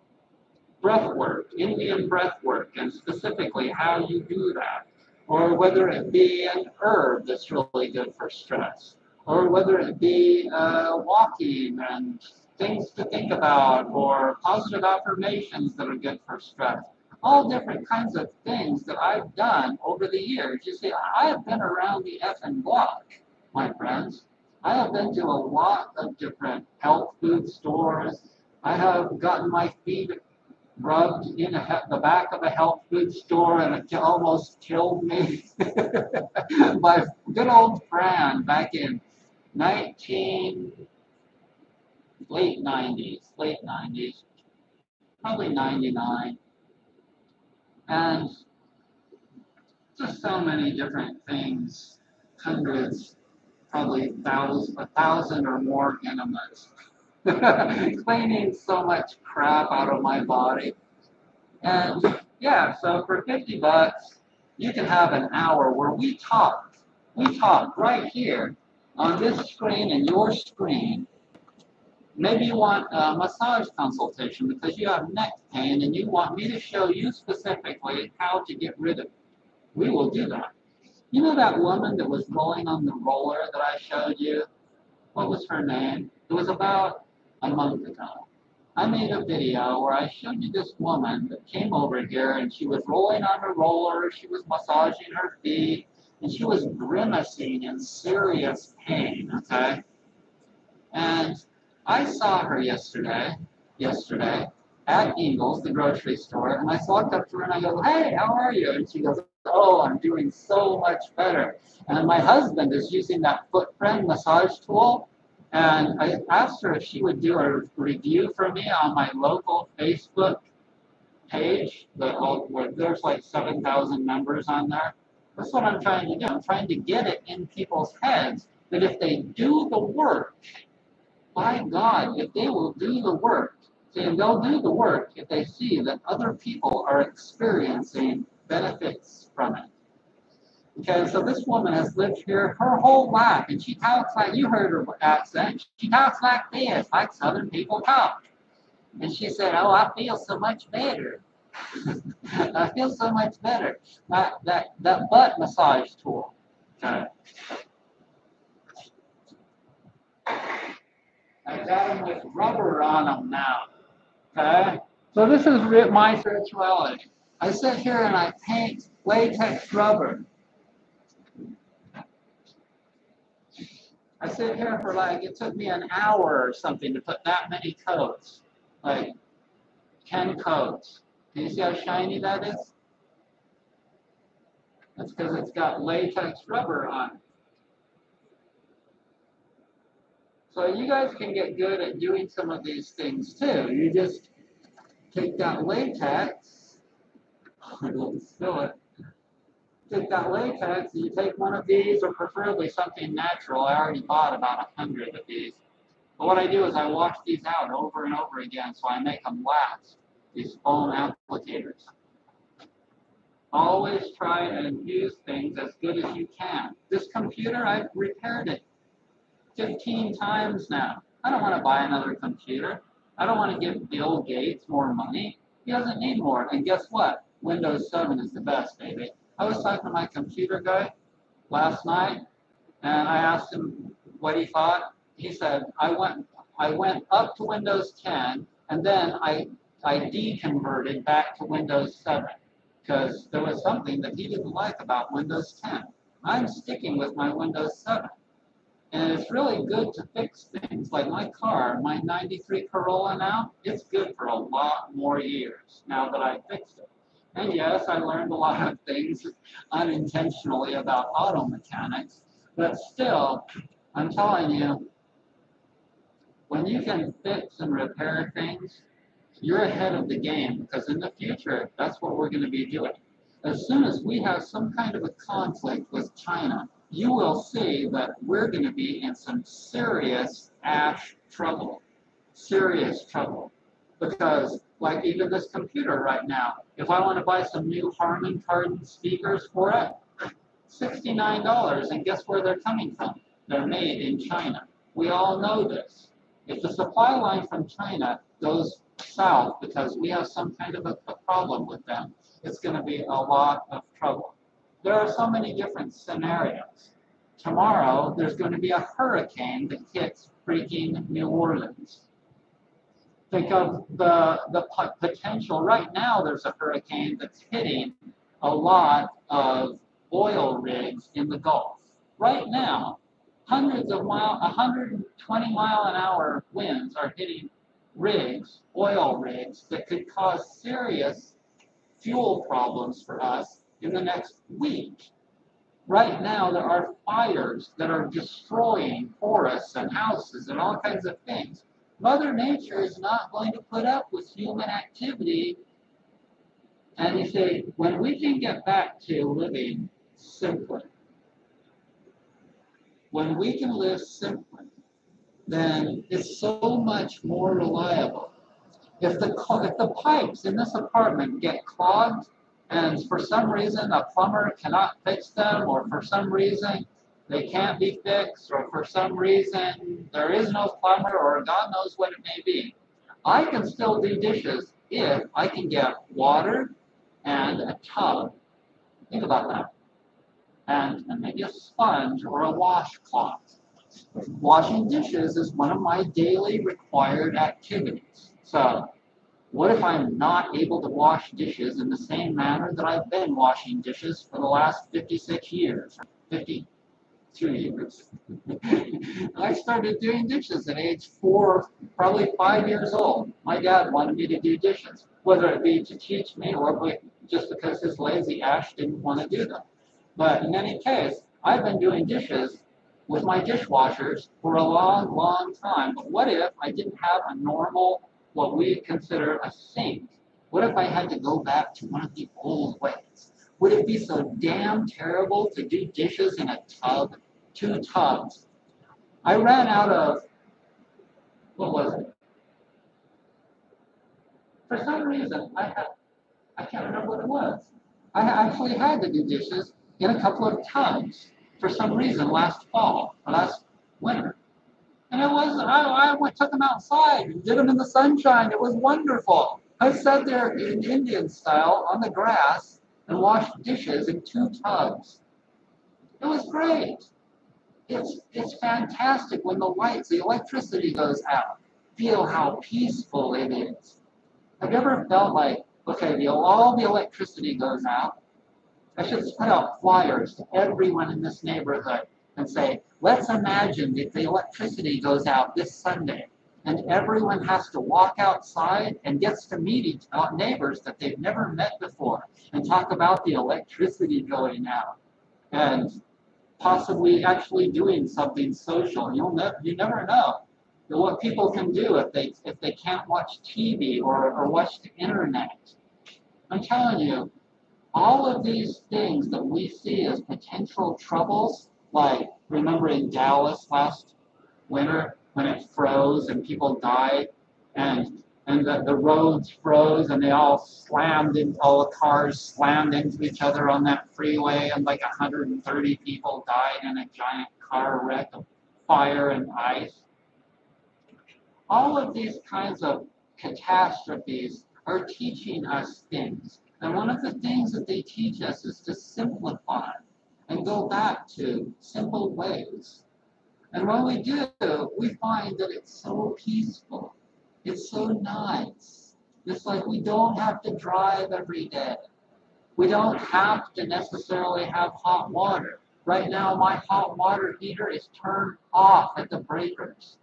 breath work, Indian breath work, and specifically how you do that, or whether it be an herb that's really good for stress, or whether it be walking and things to think about, or positive affirmations that are good for stress. All different kinds of things that I've done over the years. You see, I have been around the effing block, my friends. I have been to a lot of different health food stores. I have gotten my feet rubbed in the back of a health food store, and it almost killed me. My good old friend back in 19 late 90s, probably 99. And just so many different things, hundreds, probably a thousand or more enemas, cleaning so much crap out of my body. And yeah, so for $50, you can have an hour where we talk. We talk right here on this screen and your screen. Maybe you want a massage consultation because you have neck pain and you want me to show you specifically how to get rid of it. We will do that. You know that woman that was rolling on the roller that I showed you? What was her name? It was about a month ago. I made a video where I showed you this woman that came over here and she was rolling on a roller, she was massaging her feet, and she was grimacing in serious pain, okay? And I saw her yesterday at Ingles, the grocery store, and I walked up to her and I go, "Hey, how are you?" And she goes, "Oh, I'm doing so much better." And my husband is using that foot friend massage tool, and I asked her if she would do a review for me on my local Facebook page, where there's like 7,000 members on there. That's what I'm trying to do. I'm trying to get it in people's heads that if they do the work, by God, if they will do the work, and they'll do the work if they see that other people are experiencing benefits from it. Okay, so this woman has lived here her whole life, and she talks like, you heard her accent, she talks like this, like Southern people talk. And she said, "Oh, I feel so much better." I feel so much better. That butt massage tool. Okay. I got them with rubber on them now. Okay? So this is my spirituality. I sit here and I paint latex rubber. I sit here for it took me an hour or something to put that many coats. Like 10 coats. Can you see how shiny that is? That's because it's got latex rubber on it. So you guys can get good at doing some of these things too. You just take that latex, I don't spill it. Take that latex and you take one of these, or preferably something natural. I already bought about 100 of these. But what I do is I wash these out over and over again so I make them last, these foam applicators. Always try and use things as good as you can. This computer, I've repaired it 15 times now. I don't want to buy another computer. I don't want to give Bill Gates more money. He doesn't need more. And guess what? Windows 7 is the best, baby. I was talking to my computer guy last night, and I asked him what he thought. He said, I went up to Windows 10, and then I deconverted back to Windows 7 because there was something that he didn't like about Windows 10. I'm sticking with my Windows 7. And it's really good to fix things. Like my car, my 93 Corolla now, it's good for a lot more years now that I fixed it. And yes, I learned a lot of things unintentionally about auto mechanics, but still, I'm telling you, when you can fix and repair things, you're ahead of the game, because in the future, that's what we're going to be doing. As soon as we have some kind of a conflict with China, you will see that we're going to be in some serious ash trouble. Serious trouble. Because, like even this computer right now, if I want to buy some new Harman Kardon speakers for it, $69, and guess where they're coming from? They're made in China. We all know this. If the supply line from China goes south because we have some kind of a problem with them, it's going to be a lot of trouble. There are so many different scenarios. Tomorrow, there's going to be a hurricane that hits freaking New Orleans. Think of the potential. Right now, there's a hurricane that's hitting a lot of oil rigs in the Gulf. Right now, hundreds of 120 mile an hour winds are hitting rigs, oil rigs, that could cause serious fuel problems for us in the next week. Right now, there are fires that are destroying forests and houses and all kinds of things. Mother Nature is not going to put up with human activity. And you say, when we can get back to living simply, when we can live simply, then it's so much more reliable. If the pipes in this apartment get clogged, and for some reason a plumber cannot fix them, or for some reason they can't be fixed, or for some reason there is no plumber, or God knows what it may be, I can still do dishes if I can get water and a tub. Think about that. And maybe a sponge or a washcloth. Washing dishes is one of my daily required activities. So what if I'm not able to wash dishes in the same manner that I've been washing dishes for the last 56 years, or 52 years? I started doing dishes at age 4, probably 5 years old. My dad wanted me to do dishes, whether it be to teach me or just because his lazy ass didn't want to do them. But in any case, I've been doing dishes with my dishwashers for a long, long time. But what if I didn't have a normal, what we consider a sink? What if I had to go back to one of the old ways? Would it be so damn terrible to do dishes in a tub, 2 tubs? I ran out of, what was it? For some reason, I can't remember what it was. I actually had to do dishes in a couple of tubs for some reason last fall, or last winter. And I went, took them outside and did them in the sunshine. It was wonderful. I sat there in Indian style on the grass and washed dishes in 2 tubs. It was great. It's fantastic when the electricity goes out. Feel how peaceful it is. Have you ever felt like, okay, all the electricity goes out? I should put out flyers to everyone in this neighborhood and say, let's imagine that the electricity goes out this Sunday and everyone has to walk outside and gets to meet neighbors that they've never met before and talk about the electricity going out and possibly actually doing something social. You never know what people can do if they can't watch TV or watch the internet. I'm telling you, all of these things that we see as potential troubles, like remember in Dallas last winter when it froze and people died and the roads froze and all the cars slammed into each other on that freeway and like 130 people died in a giant car wreck of fire and ice. All of these kinds of catastrophes are teaching us things. And one of the things that they teach us is to simplify and go back to simple ways. And when we do, we find that it's so peaceful. It's so nice. It's like we don't have to drive every day. We don't have to necessarily have hot water. Right now, my hot water heater is turned off at the breakers.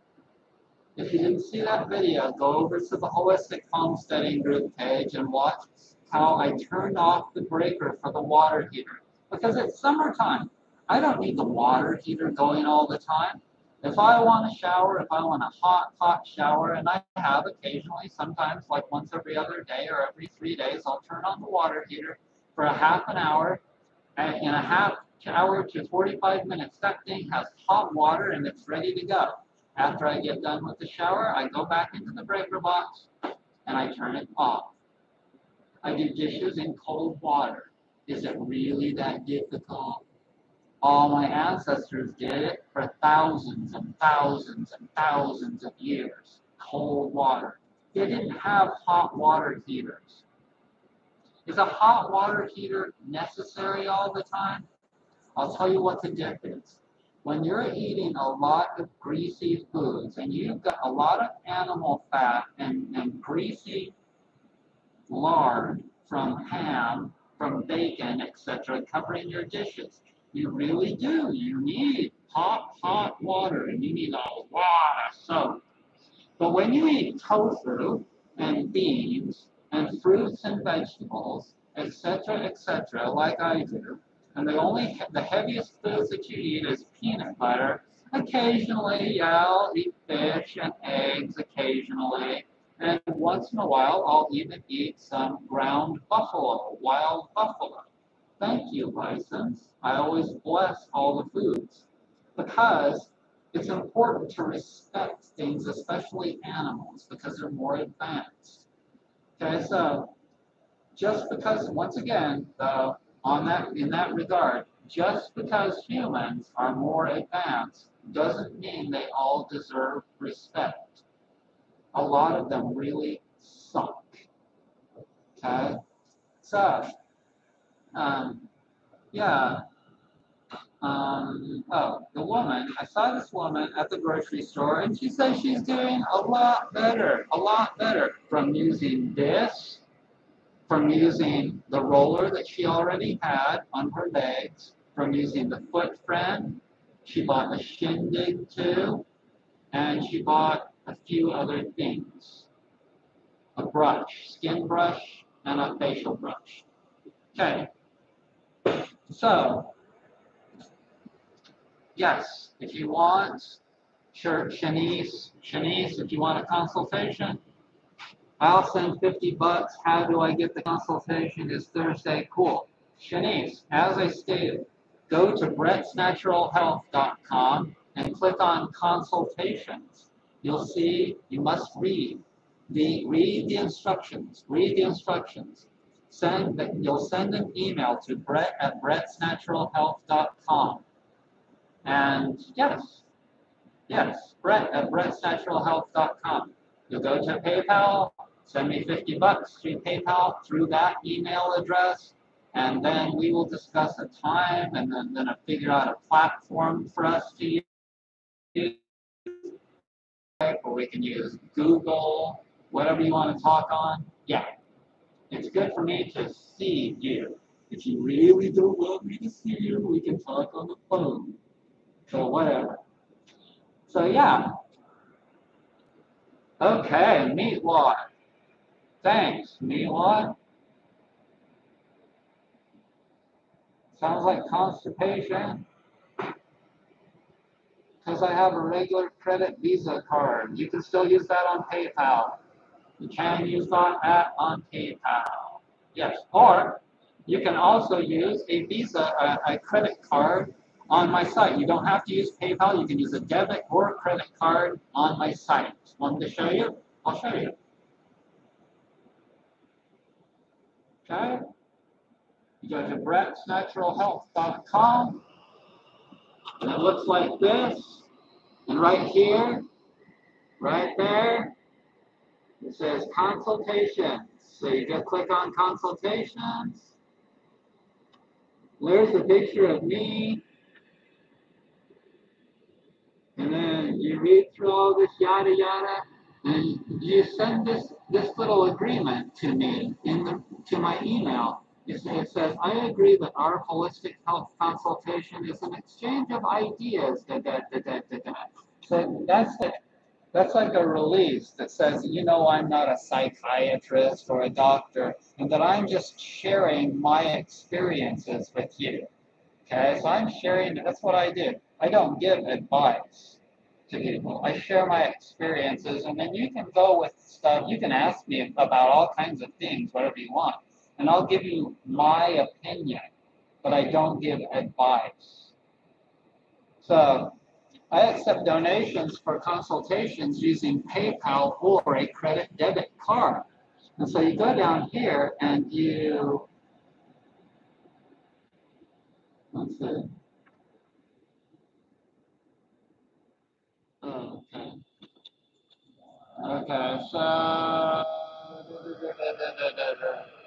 If you didn't see that video, go over to the Holistic Homesteading Group page and watch how I turned off the breaker for the water heater. Because it's summertime. I don't need the water heater going all the time. If I want a shower, if I want a hot shower, and I have occasionally, sometimes like once every other day or every 3 days, I'll turn on the water heater for a half an hour. And in a half hour to 45 minutes, that thing has hot water and it's ready to go. After I get done with the shower, I go back into the breaker box and I turn it off. I do dishes in cold water. Is it really that difficult? All my ancestors did it for thousands and thousands and thousands of years. Cold water. They didn't have hot water heaters. Is a hot water heater necessary all the time? I'll tell you what the difference. When you're eating a lot of greasy foods and you've got a lot of animal fat and greasy lard from ham, from bacon, etc., covering your dishes, you really do. You need hot water and you need a lot of soap. But when you eat tofu and beans and fruits and vegetables, etc., like I do, and the heaviest foods that you eat is peanut butter Occasionally, yeah, I'll eat fish and eggs occasionally. And once in a while, I'll even eat some ground buffalo, wild buffalo. Thank you, license. I always bless all the foods because it's important to respect things, especially animals, because they're more advanced. Okay, so just because, once again, on that in that regard, just because humans are more advanced doesn't mean they all deserve respect. A lot of them really suck. Okay, so um, yeah. Oh, the woman, I saw this woman at the grocery store, and she says she's doing a lot better from using this, from using the roller that she already had on her legs, from using the foot friend. She bought a shindig too, and she bought a few other things. A brush, skin brush, and a facial brush. Okay, so yes, if you want, sure, Shanice, if you want a consultation, I'll send $50. How do I get the consultation? Is Thursday cool? Shanice, as I stated, go to brettsnaturalhealth.com and click on consultations. You'll see you must read the instructions. Read the instructions. You'll send an email to brett@brettsnaturalhealth.com. And yes, Brett@brettsnaturalhealth.com. You'll go to PayPal, send me $50 through PayPal through that email address, and then we will discuss a time and then figure out a platform for us to use, or we can use Google, whatever you want to talk on. Yeah, it's good for me to see you. If you really don't want me to see you, we can talk on the phone. So whatever. So yeah. Okay, Meatwad. Thanks, Meatwad. Sounds like constipation. Because I have a regular credit Visa card. You can still use that on PayPal. You can use that on PayPal. Yes, or you can also use a Visa, a credit card on my site. You don't have to use PayPal. You can use a debit or credit card on my site. Want me to show you? I'll show you. Okay. You go to brettsnaturalhealth.com, and it looks like this. And right here, right there, it says consultations. So you just click on consultations. There's a picture of me. And then you read through all this yada yada, and you send this little agreement to me to my email. It says, I agree that our holistic health consultation is an exchange of ideas. So that's like a release that says, I'm not a psychiatrist or a doctor, and that I'm just sharing my experiences with you. Okay, so I'm sharing, that's what I do. I don't give advice to people. I share my experiences, and then you can go with stuff. You can ask me about all kinds of things, whatever you want, and I'll give you my opinion, but I don't give advice. So I accept donations for consultations using PayPal or a credit debit card. And so you go down here and let's see. Okay. Okay, so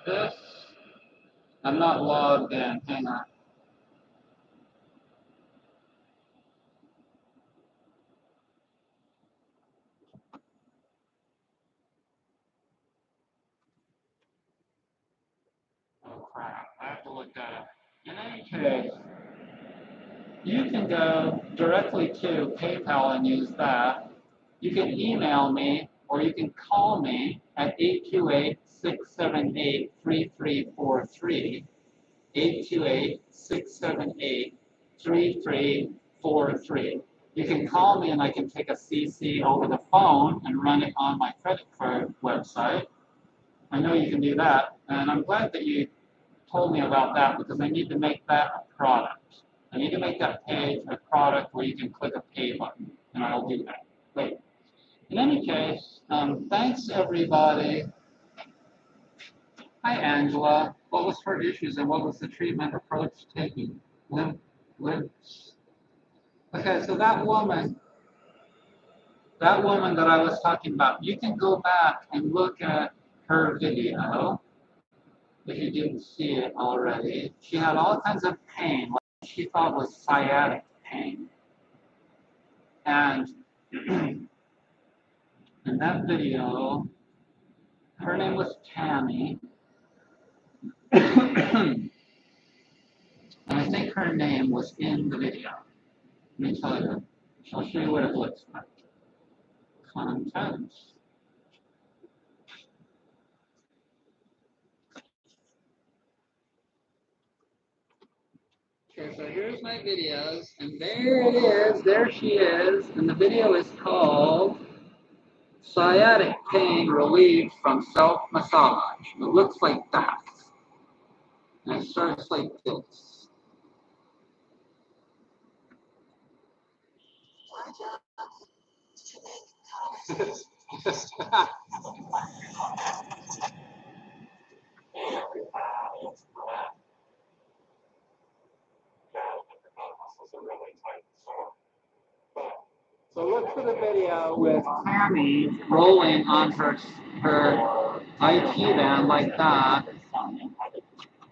this, I'm not logged in. Hang on. Oh crap, I have to look that up. In any case, you can go directly to PayPal and use that. You can email me or you can call me at 828-678-3343. 828-678-3343. You can call me and I can take a CC over the phone and run it on my credit card website. I know you can do that, and I'm glad that you told me about that because I need to make that a product. I need to make that page a product where you can click a pay button, and I'll do that. But in any case, thanks everybody. Hi Angela. What was her issues and what was the treatment approach taking? Okay, so that woman that I was talking about, you can go back and look at her video if you didn't see it already. She had all kinds of pain, what she thought was sciatic pain. And in that video, her name was Tammy. And I think her name was in the video. Let me tell you. I'll show you what it looks like. Contents. Okay, so here's my videos, and there it is, there she is, and the video is called Sciatic Pain Relief from Self-Massage. It looks like that. And it starts like this. So look for the video with Tammy rolling on her IT van like that.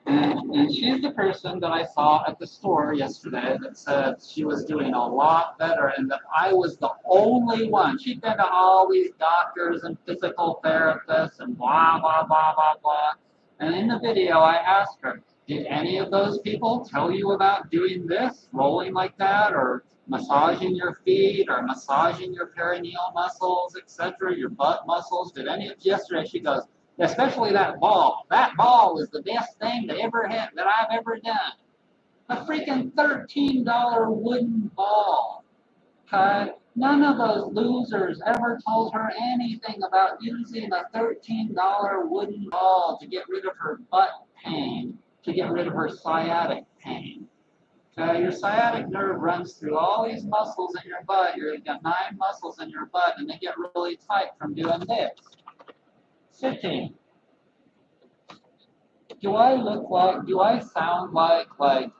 And she's the person that I saw at the store yesterday that said she was doing a lot better and that I was the only one. She'd been to all these doctors and physical therapists and blah, blah, blah, blah, blah. And in the video, I asked her, did any of those people tell you about doing this, rolling like that, or massaging your feet, or massaging your perineal muscles, etc., your butt muscles? Did any of yesterday? She goes, especially that ball. That ball is the best thing that I've ever done. A freaking $13 wooden ball. Okay? None of those losers ever told her anything about using a $13 wooden ball to get rid of her butt pain, to get rid of her sciatic pain. Okay? Your sciatic nerve runs through all these muscles in your butt. You've got 9 muscles in your butt, and they get really tight from doing this. Sitting. Do I sound like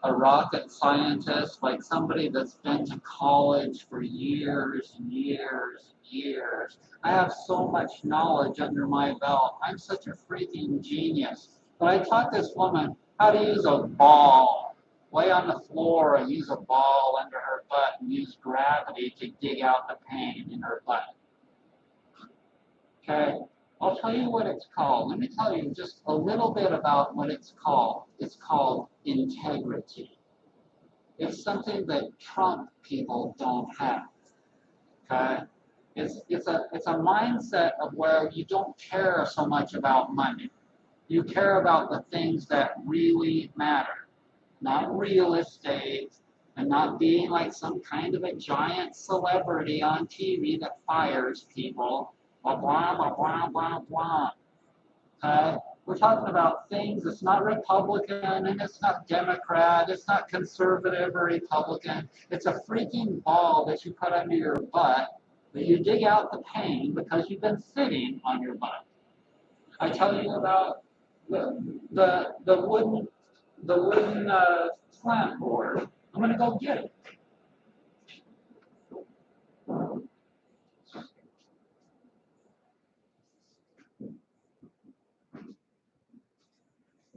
a rocket scientist, like somebody that's been to college for years and years and years? I have so much knowledge under my belt. I'm such a freaking genius. But I taught this woman how to use a ball, lay on the floor and use a ball under her butt and use gravity to dig out the pain in her butt. Okay? I'll tell you what it's called. Let me tell you just a little bit about what it's called. It's called integrity. It's something that Trump people don't have. Okay? It's a mindset of where you don't care so much about money. You care about the things that really matter. Not real estate and not being like some kind of a giant celebrity on TV that fires people. Blah, blah, blah, blah, blah, blah. We're talking about things that's not Republican and it's not Democrat, it's not conservative or Republican. It's a freaking ball that you put under your butt that you dig out the pain because you've been sitting on your butt. I tell you about the wooden slant board. I'm going to go get it.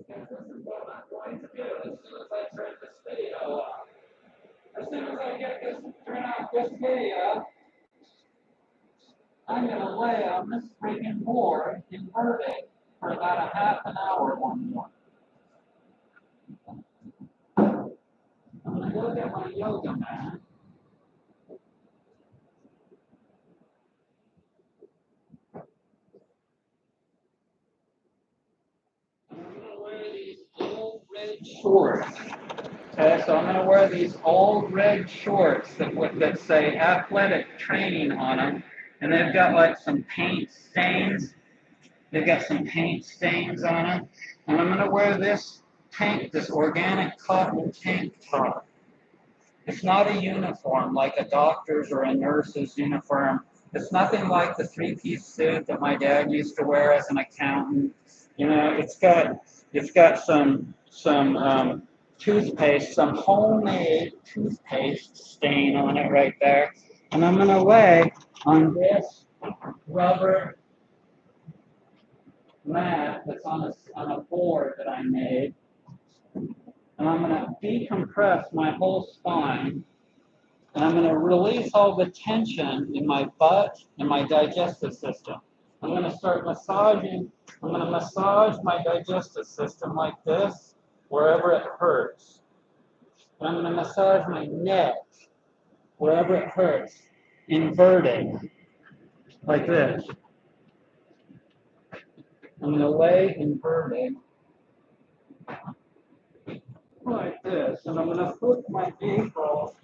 This is what I'm going to do as soon as I turn this video on. As soon as I turn off this video, I'm going to lay on this freaking board inverted for about a half an hour or more. I'm going to go get my yoga mat. I'm going to wear these little red shorts. Okay, so I'm going to wear these old red shorts that say athletic training on them, and they've got like some paint stains. They've got some paint stains on them, and I'm going to wear this organic cotton tank top. It's not a uniform like a doctor's or a nurse's uniform. It's nothing like the three-piece suit that my dad used to wear as an accountant. You know, it's got some toothpaste, some homemade toothpaste stain on it right there. And I'm gonna lay on this rubber mat that's on a board that I made. And I'm gonna decompress my whole spine. And I'm going to release all the tension in my butt and my digestive system. I'm going to start massaging. I'm going to massage my digestive system like this, wherever it hurts. And I'm going to massage my neck, wherever it hurts, inverted, like this. I'm going to lay inverted, like this. And I'm going to flip my ankle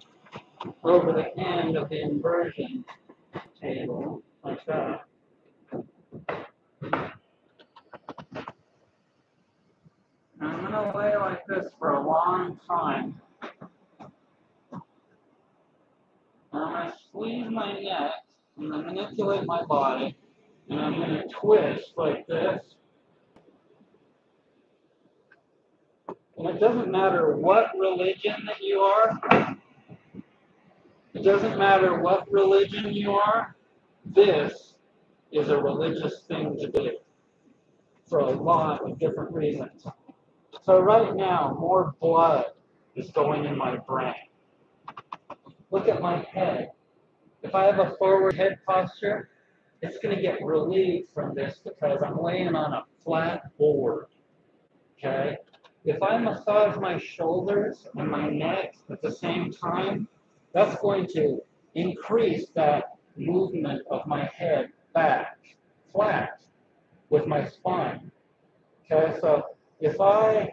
over the end of the inversion table, like that. And I'm going to lay like this for a long time. And I'm going to squeeze my neck, and I'm going to manipulate my body, and I'm going to twist like this. And it doesn't matter what religion that you are. It doesn't matter what religion you are. This is a religious thing to do for a lot of different reasons. So right now, more blood is going in my brain. Look at my head. If I have a forward head posture, it's going to get relieved from this because I'm laying on a flat board. Okay? If I massage my shoulders and my neck at the same time, that's going to increase that movement of my head back, flat, with my spine. Okay? So if I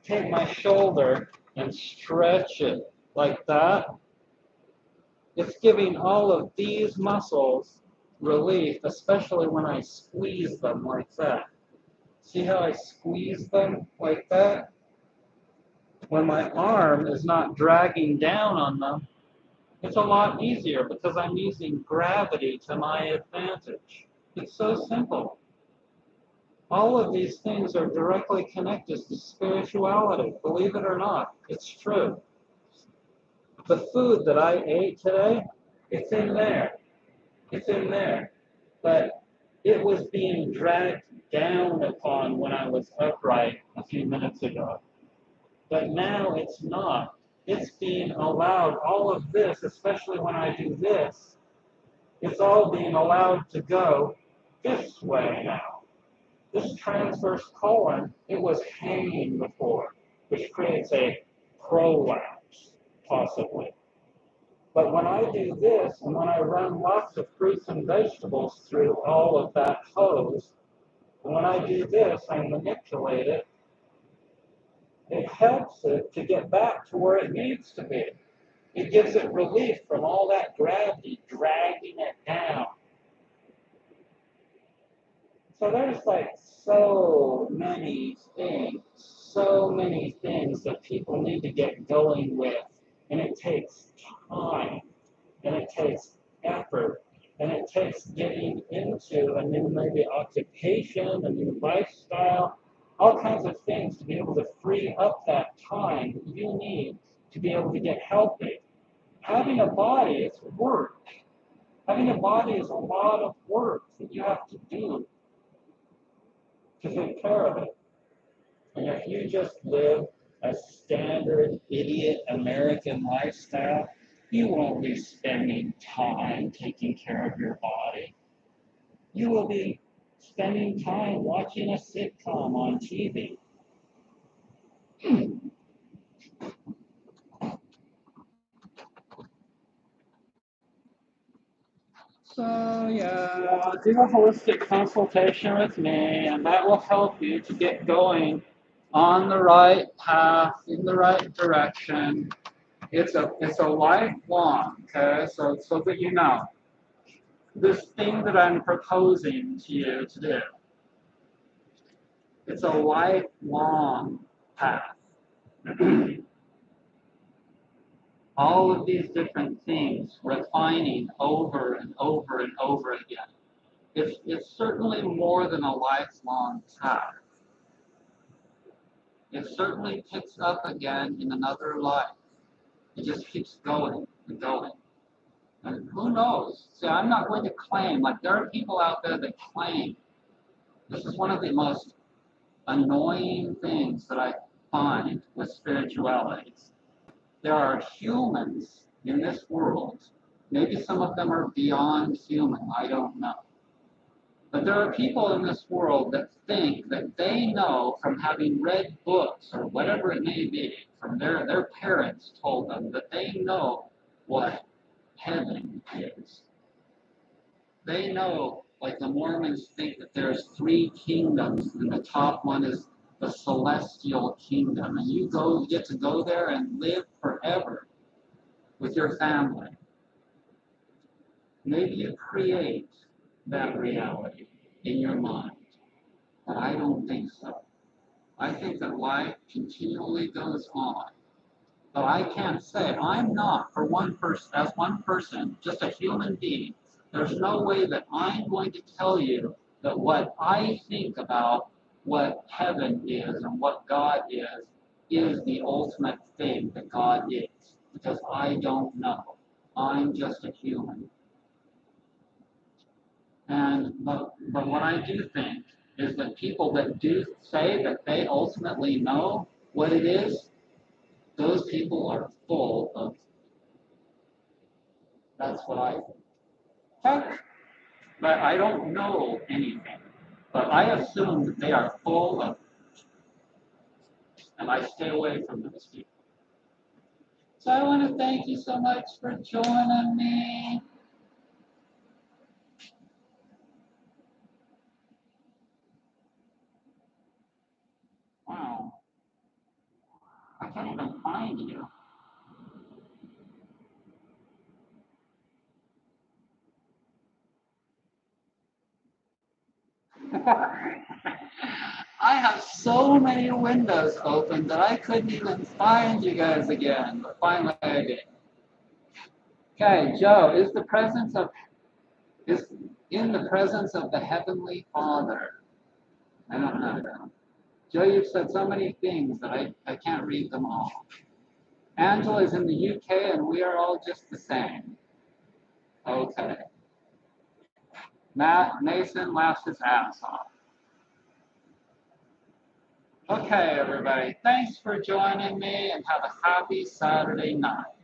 take my shoulder and stretch it like that, it's giving all of these muscles relief, especially when I squeeze them like that. See how I squeeze them like that? When my arm is not dragging down on them, it's a lot easier because I'm using gravity to my advantage. It's so simple. All of these things are directly connected to spirituality. Believe it or not, it's true. The food that I ate today, it's in there. It's in there. But it was being dragged down upon when I was upright a few minutes ago. But now it's not. It's being allowed, all of this, especially when I do this, it's all being allowed to go this way now. This transverse colon, it was hanging before, which creates a prolapse, possibly. But when I do this, and when I run lots of fruits and vegetables through all of that hose, and when I do this, I manipulate it, it helps it to get back to where it needs to be. It gives it relief from all that gravity dragging it down. So there's like so many things that people need to get going with. And it takes time, and it takes effort, and it takes getting into a new maybe occupation, a new lifestyle, all kinds of things to be able to free up that time that you need to be able to get healthy. Having a body is work. Having a body is a lot of work that you have to do to take care of it. And if you just live a standard idiot American lifestyle, you won't be spending time taking care of your body. You will be spending time watching a sitcom on TV. So do a holistic consultation with me, and that will help you to get going on the right path, in the right direction. It's a lifelong, okay? So that you know, this thing that I'm proposing to you to do, it's a lifelong path. All of these different things refining over and over and over again. It's certainly more than a lifelong path. It certainly picks up again in another life. It just keeps going and going. And who knows? See, I'm not going to claim, like there are people out there that claim. This is one of the most annoying things that I find with spirituality. There are humans in this world. Maybe some of them are beyond human, I don't know. But there are people in this world that think that they know from having read books or whatever it may be, from their parents told them that they know what heaven is. They know, like the Mormons think that there's 3 kingdoms, and the top one is the celestial kingdom, and you get to go there and live forever with your family. Maybe you create that reality in your mind, but I don't think so. I think that life continually goes on. But I can't say, I'm not, for one person, as one person, just a human being. There's no way that I'm going to tell you that what I think about what heaven is and what God is the ultimate thing that God is. Because I don't know. I'm just a human. But what I do think is that people that do say that they ultimately know what it is, those people are full of. That's what I think. Heck, but I don't know anything. But I assume that they are full of, and I stay away from those people. So I want to thank you so much for joining me. Wow. I can't even find you. I have so many windows open that I couldn't even find you guys again, but finally I did. Okay, Joe, is in the presence of the Heavenly Father. I don't know that. Joe, you've said so many things that I can't read them all. Angela is in the UK and we are all just the same. Okay. Mason laughs his ass off. Okay, everybody. Thanks for joining me and have a happy Saturday night.